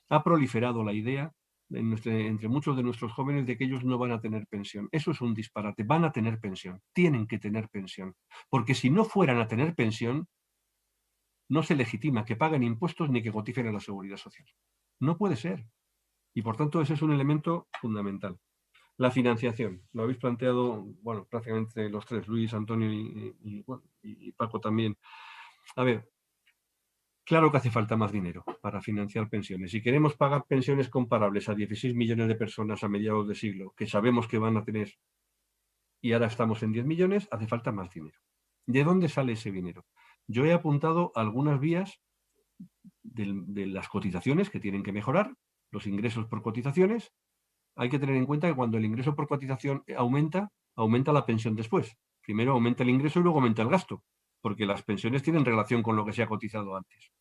Ha proliferado la idea entre muchos de nuestros jóvenes de que ellos no van a tener pensión. Eso es un disparate. Van a tener pensión. Tienen que tener pensión. Porque si no fueran a tener pensión, no se legitima que paguen impuestos ni que coticen a la seguridad social. No puede ser. Y por tanto ese es un elemento fundamental. La financiación, lo habéis planteado, bueno, prácticamente los tres, Luis, Antonio y Paco también. A ver, claro que hace falta más dinero para financiar pensiones. Si queremos pagar pensiones comparables a 16 millones de personas a mediados de siglo, que sabemos que van a tener, y ahora estamos en 10 millones, hace falta más dinero. ¿De dónde sale ese dinero? Yo he apuntado algunas vías de las cotizaciones que tienen que mejorar, los ingresos por cotizaciones. Hay que tener en cuenta que cuando el ingreso por cotización aumenta, aumenta la pensión después. Primero aumenta el ingreso y luego aumenta el gasto, porque las pensiones tienen relación con lo que se ha cotizado antes.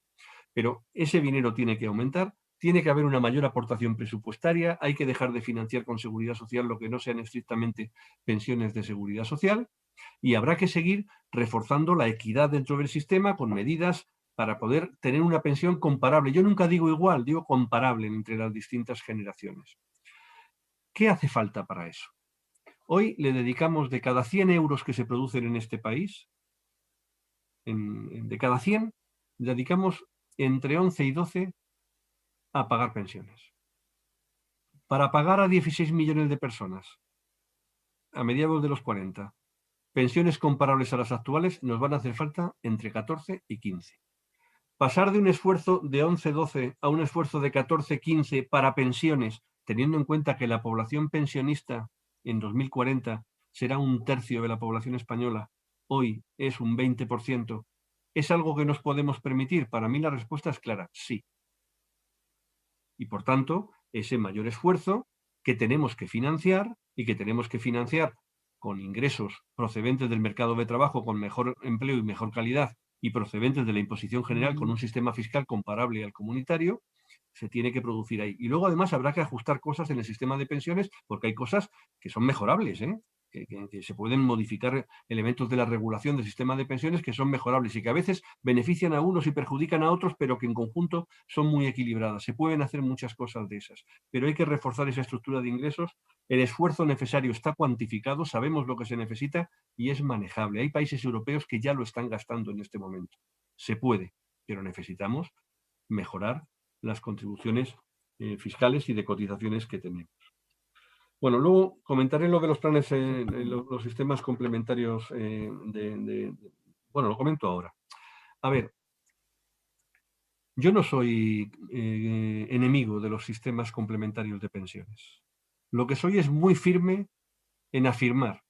Pero ese dinero tiene que aumentar, tiene que haber una mayor aportación presupuestaria, hay que dejar de financiar con seguridad social lo que no sean estrictamente pensiones de seguridad social y habrá que seguir reforzando la equidad dentro del sistema con medidas para poder tener una pensión comparable. Yo nunca digo igual, digo comparable entre las distintas generaciones. ¿Qué hace falta para eso? Hoy le dedicamos de cada 100 euros que se producen en este país, de cada 100, dedicamos entre 11 y 12 a pagar pensiones. Para pagar a 16 millones de personas, a mediados de los 40, pensiones comparables a las actuales, nos van a hacer falta entre 14 y 15. Pasar de un esfuerzo de 11-12 a un esfuerzo de 14-15 para pensiones, teniendo en cuenta que la población pensionista en 2040 será un tercio de la población española, hoy es un 20%, ¿es algo que nos podemos permitir? Para mí la respuesta es clara, sí. Y por tanto, ese mayor esfuerzo que tenemos que financiar y que tenemos que financiar con ingresos procedentes del mercado de trabajo, con mejor empleo y mejor calidad, y procedentes de la imposición general con un sistema fiscal comparable al comunitario, se tiene que producir ahí. Y luego además habrá que ajustar cosas en el sistema de pensiones porque hay cosas que son mejorables, que se pueden modificar elementos de la regulación del sistema de pensiones que son mejorables y que a veces benefician a unos y perjudican a otros, pero que en conjunto son muy equilibradas. Se pueden hacer muchas cosas de esas, pero hay que reforzar esa estructura de ingresos. El esfuerzo necesario está cuantificado, sabemos lo que se necesita y es manejable. Hay países europeos que ya lo están gastando en este momento. Se puede, pero necesitamos mejorar las contribuciones fiscales y de cotizaciones que tenemos. Bueno, luego comentaré lo de los planes, los sistemas complementarios bueno, lo comento ahora. A ver, yo no soy enemigo de los sistemas complementarios de pensiones. Lo que soy es muy firme en afirmar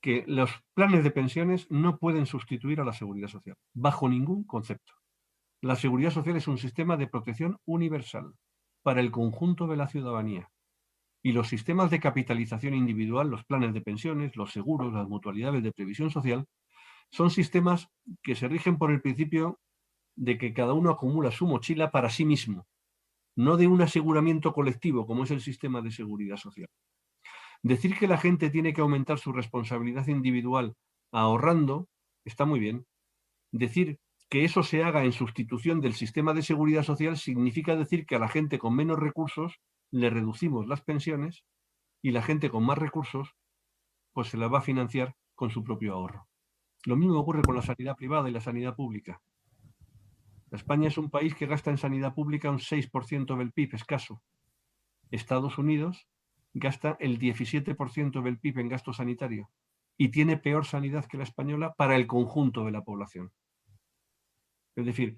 que los planes de pensiones no pueden sustituir a la seguridad social, bajo ningún concepto. La seguridad social es un sistema de protección universal para el conjunto de la ciudadanía. Y los sistemas de capitalización individual, los planes de pensiones, los seguros, las mutualidades de previsión social, son sistemas que se rigen por el principio de que cada uno acumula su mochila para sí mismo no de un aseguramiento colectivo, como es el sistema de seguridad social. Decir que la gente tiene que aumentar su responsabilidad individual ahorrando está muy bien. Decir que eso se haga en sustitución del sistema de seguridad social significa decir que a la gente con menos recursos le reducimos las pensiones y la gente con más recursos pues se las va a financiar con su propio ahorro. Lo mismo ocurre con la sanidad privada y la sanidad pública. España es un país que gasta en sanidad pública un 6% del PIB, escaso. Estados Unidos gasta el 17% del PIB en gasto sanitario y tiene peor sanidad que la española para el conjunto de la población. Es decir,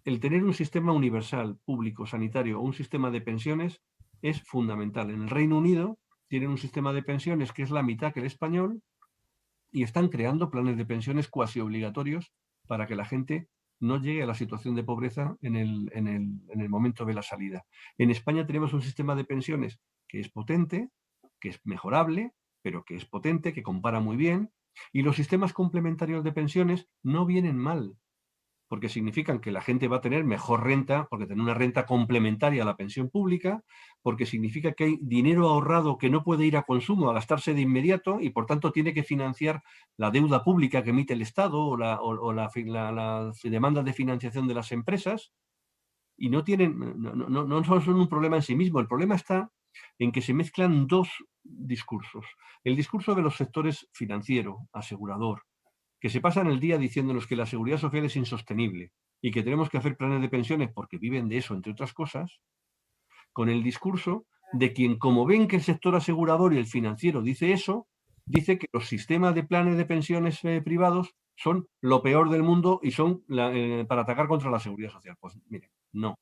el tener un sistema universal, público, sanitario o un sistema de pensiones es fundamental. En el Reino Unido tienen un sistema de pensiones que es la mitad que el español y están creando planes de pensiones cuasi obligatorios para que la gente no llegue a la situación de pobreza en el momento de la salida. En España tenemos un sistema de pensiones que es potente, que es mejorable, pero que es potente, que compara muy bien, y los sistemas complementarios de pensiones no vienen mal, porque significan que la gente va a tener mejor renta, porque tiene una renta complementaria a la pensión pública, porque significa que hay dinero ahorrado que no puede ir a consumo, a gastarse de inmediato, y por tanto tiene que financiar la deuda pública que emite el Estado o las demandas de financiación de las empresas, y no son un problema en sí mismo. El problema está en que se mezclan dos discursos. El discurso de los sectores financiero, asegurador, que se pasan el día diciéndonos que la seguridad social es insostenible y que tenemos que hacer planes de pensiones porque viven de eso, entre otras cosas, con el discurso de quien, como ven que el sector asegurador y el financiero dice eso, dice que los sistemas de planes de pensiones privados son lo peor del mundo y son para atacar contra la seguridad social. Pues miren, no.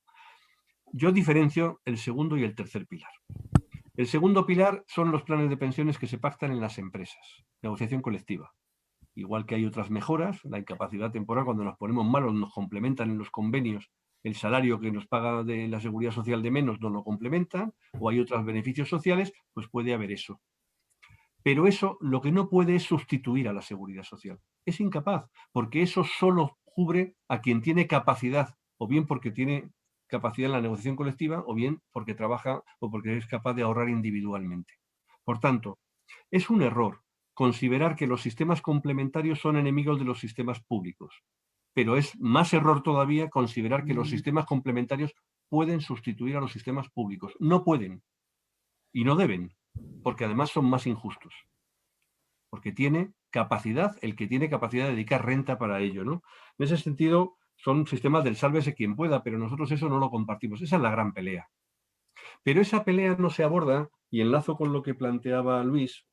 Yo diferencio el segundo y el tercer pilar. El segundo pilar son los planes de pensiones que se pactan en las empresas, negociación colectiva. Igual que hay otras mejoras, la incapacidad temporal, cuando nos ponemos malos, nos complementan en los convenios el salario que nos paga de la seguridad social de menos, nos lo complementan, o hay otros beneficios sociales, pues puede haber eso. Pero eso lo que no puede es sustituir a la seguridad social. Es incapaz, porque eso solo cubre a quien tiene capacidad, o bien porque tiene capacidad en la negociación colectiva, o bien porque trabaja o porque es capaz de ahorrar individualmente. Por tanto, es un error considerar que los sistemas complementarios son enemigos de los sistemas públicos. Pero es más error todavía considerar que los sistemas complementarios pueden sustituir a los sistemas públicos. No pueden y no deben, porque además son más injustos. Porque tiene capacidad, el que tiene capacidad de dedicar renta para ello, ¿no? En ese sentido, son sistemas del sálvese quien pueda, pero nosotros eso no lo compartimos. Esa es la gran pelea. Pero esa pelea no se aborda, y enlazo con lo que planteaba Luis,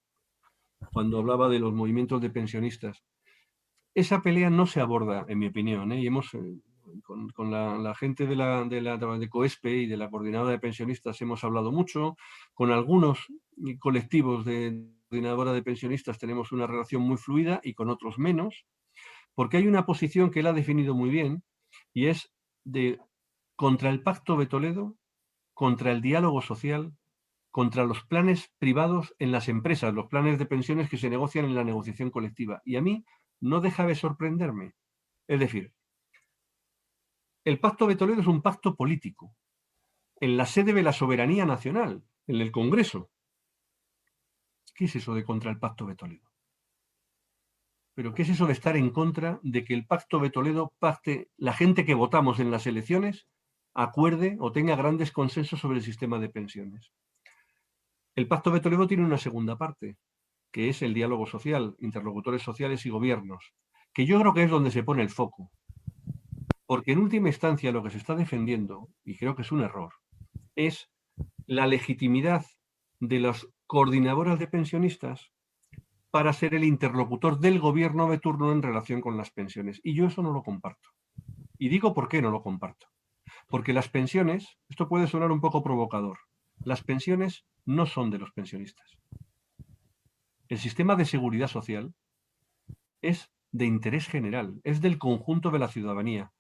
cuando hablaba de los movimientos de pensionistas. Esa pelea no se aborda, en mi opinión, y hemos, con la gente de COESPE y de la Coordinadora de Pensionistas hemos hablado mucho, con algunos colectivos de Coordinadora de Pensionistas tenemos una relación muy fluida y con otros menos, porque hay una posición que él ha definido muy bien, y es de contra el Pacto de Toledo, contra el diálogo social, contra los planes privados en las empresas, los planes de pensiones que se negocian en la negociación colectiva. Y a mí no deja de sorprenderme. Es decir, el Pacto de Toledo es un pacto político, en la sede de la soberanía nacional, en el Congreso. ¿Qué es eso de contra el Pacto de Toledo? ¿Pero qué es eso de estar en contra de que el Pacto de Toledo pacte, la gente que votamos en las elecciones, acuerde o tenga grandes consensos sobre el sistema de pensiones? El Pacto de Toledo tiene una segunda parte, que es el diálogo social, interlocutores sociales y gobiernos, que yo creo que es donde se pone el foco. Porque en última instancia lo que se está defendiendo, y creo que es un error, es la legitimidad de las coordinadoras de pensionistas para ser el interlocutor del gobierno de turno en relación con las pensiones. Y yo eso no lo comparto. Y digo por qué no lo comparto. Porque las pensiones, esto puede sonar un poco provocador, las pensiones no son de los pensionistas. El sistema de seguridad social es de interés general, es del conjunto de la ciudadanía.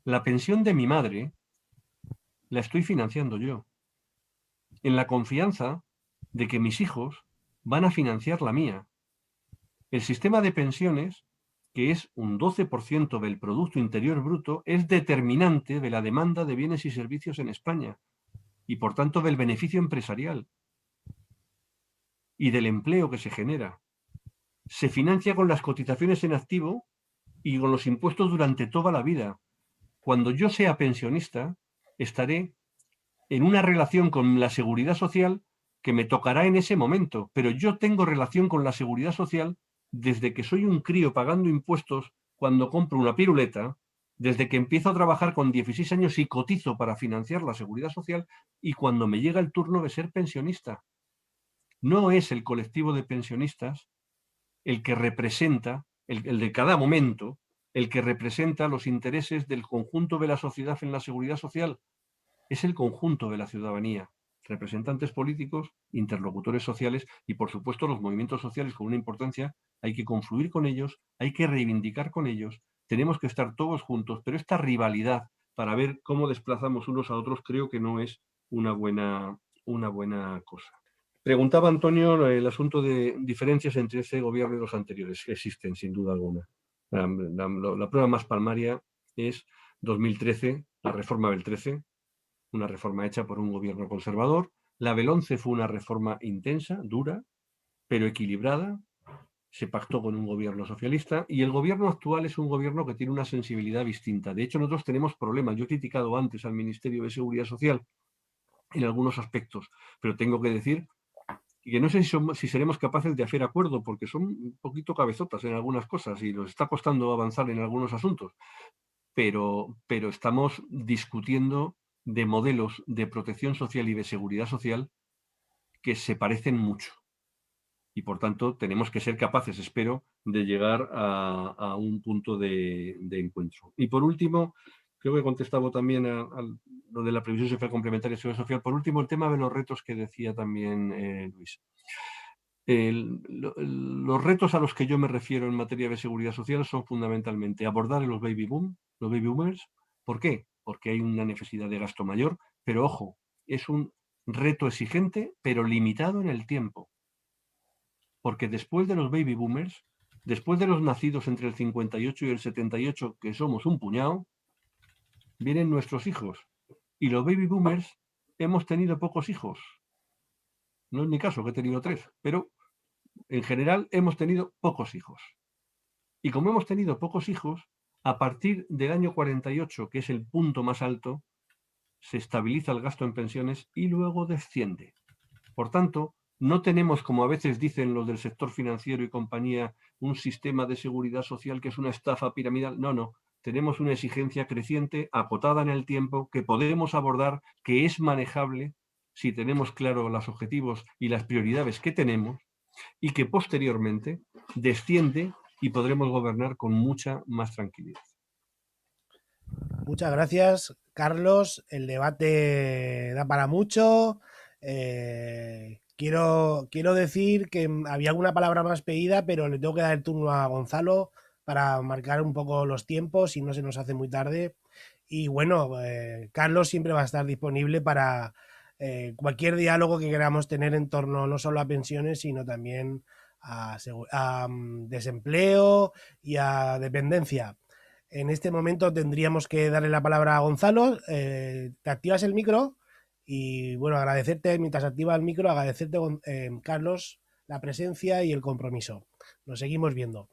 La pensión de mi madre la estoy financiando yo, en la confianza de que mis hijos van a financiar la mía. El sistema de pensiones, que es un 12% del Producto Interior Bruto, es determinante de la demanda de bienes y servicios en España. y por tanto del beneficio empresarial y del empleo que se genera. Se financia con las cotizaciones en activo y con los impuestos durante toda la vida. Cuando yo sea pensionista, estaré en una relación con la seguridad social que me tocará en ese momento, pero yo tengo relación con la seguridad social desde que soy un crío pagando impuestos cuando compro una piruleta, desde que empiezo a trabajar con 16 años y cotizo para financiar la seguridad social y cuando me llega el turno de ser pensionista. No es el colectivo de pensionistas el que representa, el de cada momento, el que representa los intereses del conjunto de la sociedad en la seguridad social. Es el conjunto de la ciudadanía, representantes políticos, interlocutores sociales y, por supuesto, los movimientos sociales con una importancia. Hay que confluir con ellos, hay que reivindicar con ellos, tenemos que estar todos juntos, pero esta rivalidad para ver cómo desplazamos unos a otros creo que no es una buena cosa. Preguntaba Antonio el asunto de diferencias entre este gobierno y los anteriores, que existen sin duda alguna. La prueba más palmaria es 2013, la reforma del 13, una reforma hecha por un gobierno conservador. La del 11 fue una reforma intensa, dura, pero equilibrada. Se pactó con un gobierno socialista y el gobierno actual es un gobierno que tiene una sensibilidad distinta. De hecho, nosotros tenemos problemas. Yo he criticado antes al Ministerio de Seguridad Social en algunos aspectos, pero tengo que decir que no sé si seremos capaces de hacer acuerdo, porque son un poquito cabezotas en algunas cosas y nos está costando avanzar en algunos asuntos, pero estamos discutiendo de modelos de protección social y de seguridad social que se parecen mucho. Y por tanto tenemos que ser capaces, espero, de llegar a un punto de encuentro. Y por último, creo que contestaba también a lo de la previsión social complementaria y seguridad social. Por último, el tema de los retos que decía también Luis. Los retos a los que yo me refiero en materia de seguridad social son fundamentalmente abordar los baby boomers. ¿Por qué? Porque hay una necesidad de gasto mayor, pero ojo, es un reto exigente, pero limitado en el tiempo. Porque después de los baby boomers, después de los nacidos entre el 58 y el 78, que somos un puñado, vienen nuestros hijos. Y los baby boomers hemos tenido pocos hijos. No es mi caso, que he tenido 3, pero en general hemos tenido pocos hijos. Y como hemos tenido pocos hijos, a partir del año 48, que es el punto más alto, se estabiliza el gasto en pensiones y luego desciende. Por tanto, no tenemos, como a veces dicen los del sector financiero y compañía, un sistema de seguridad social que es una estafa piramidal. No, no. Tenemos una exigencia creciente, acotada en el tiempo, que podemos abordar, que es manejable si tenemos claro los objetivos y las prioridades que tenemos, y que posteriormente desciende y podremos gobernar con mucha más tranquilidad. Muchas gracias, Carlos. El debate da para mucho. Quiero decir que había alguna palabra más pedida, pero le tengo que dar el turno a Gonzalo para marcar un poco los tiempos y no se nos hace muy tarde. Y bueno, Carlos siempre va a estar disponible para cualquier diálogo que queramos tener en torno no solo a pensiones, sino también a desempleo y a dependencia. En este momento tendríamos que darle la palabra a Gonzalo. Te activas el micro y bueno, agradecerte mientras activa el micro, agradecerte, Carlos, la presencia y el compromiso. Nos seguimos viendo.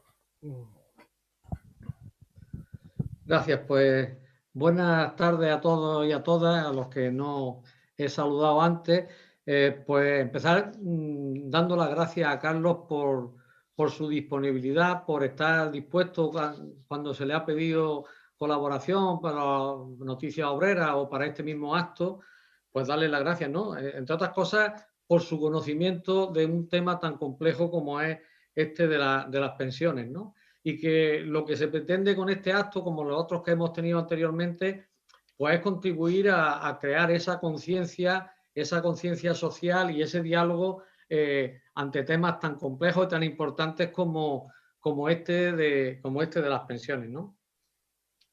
Gracias, pues buenas tardes a todos y a todas, a los que no he saludado antes. Pues empezar dando las gracias a Carlos por su disponibilidad, por estar dispuesto cuando se le ha pedido colaboración para Noticias Obreras o para este mismo acto, pues darle las gracias, ¿no? Entre otras cosas, por su conocimiento de un tema tan complejo como es este de las pensiones, ¿no? Y que lo que se pretende con este acto, como los otros que hemos tenido anteriormente, pues es contribuir a crear esa conciencia social y ese diálogo ante temas tan complejos y tan importantes como este de las pensiones, ¿no?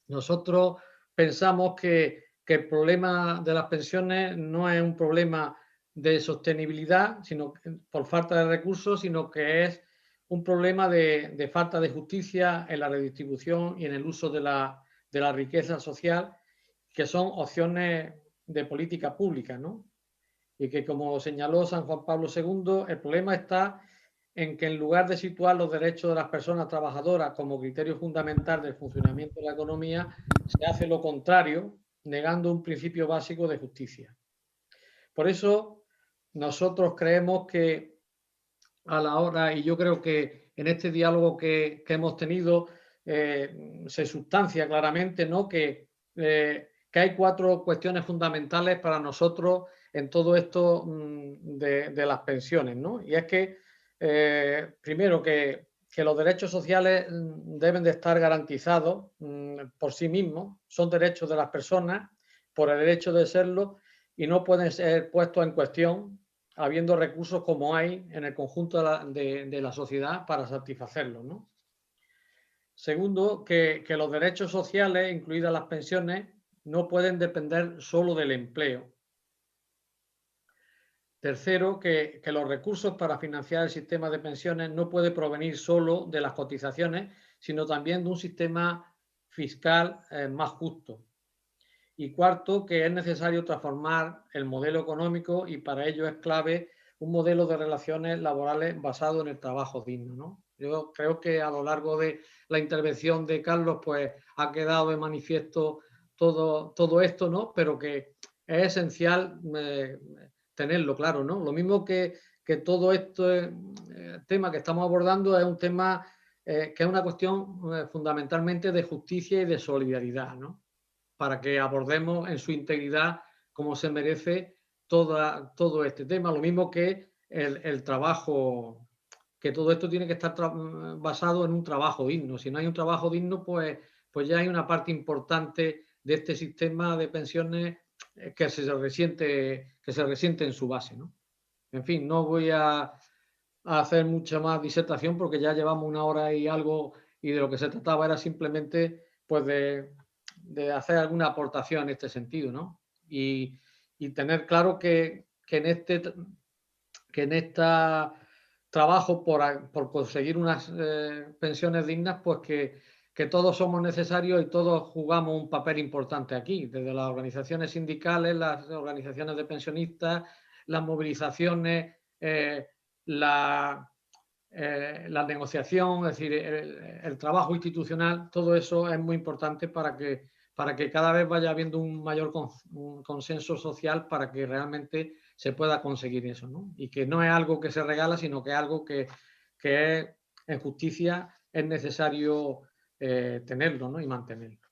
Nosotros pensamos que el problema de las pensiones no es un problema de sostenibilidad, sino por falta de recursos, sino que es un problema de falta de justicia en la redistribución y en el uso de la riqueza social, que son opciones de política pública, ¿no? y que, como señaló San Juan Pablo II, el problema está en que en lugar de situar los derechos de las personas trabajadoras como criterio fundamental del funcionamiento de la economía, se hace lo contrario, negando un principio básico de justicia. Por eso, nosotros creemos que a la hora, y yo creo que en este diálogo que hemos tenido, se sustancia claramente, ¿no?, que hay 4 cuestiones fundamentales para nosotros en todo esto de las pensiones, ¿no? Y es que, primero, que los derechos sociales deben de estar garantizados por sí mismos, son derechos de las personas por el derecho de serlo y no pueden ser puestos en cuestión habiendo recursos como hay en el conjunto de la sociedad para satisfacerlos, ¿no? Segundo, que los derechos sociales, incluidas las pensiones, no pueden depender solo del empleo. Tercero, que los recursos para financiar el sistema de pensiones no pueden provenir solo de las cotizaciones, sino también de un sistema fiscal más justo. Y cuarto, que es necesario transformar el modelo económico y para ello es clave un modelo de relaciones laborales basado en el trabajo digno, ¿no? Yo creo que a lo largo de la intervención de Carlos pues ha quedado de manifiesto todo esto, ¿no? Pero que es esencial tenerlo claro, ¿no? Lo mismo que todo este tema que estamos abordando es un tema que es una cuestión fundamentalmente de justicia y de solidaridad, ¿no? Para que abordemos en su integridad como se merece todo este tema. Lo mismo que el trabajo, que todo esto tiene que estar basado en un trabajo digno. Si no hay un trabajo digno, pues ya hay una parte importante de este sistema de pensiones que se resiente en su base, ¿no? En fin, no voy a hacer mucha más disertación porque ya llevamos 1 hora y algo y de lo que se trataba era simplemente pues de hacer alguna aportación en este sentido, ¿no? Y tener claro que en este trabajo por conseguir unas pensiones dignas, pues que todos somos necesarios y todos jugamos un papel importante aquí, desde las organizaciones sindicales, las organizaciones de pensionistas, las movilizaciones, la negociación, es decir, el trabajo institucional, todo eso es muy importante para que cada vez vaya habiendo un mayor consenso social para que realmente se pueda conseguir eso, ¿no? Y que no es algo que se regala, sino que es algo que es, en justicia es necesario tenerlo, ¿no? Y mantenerlo.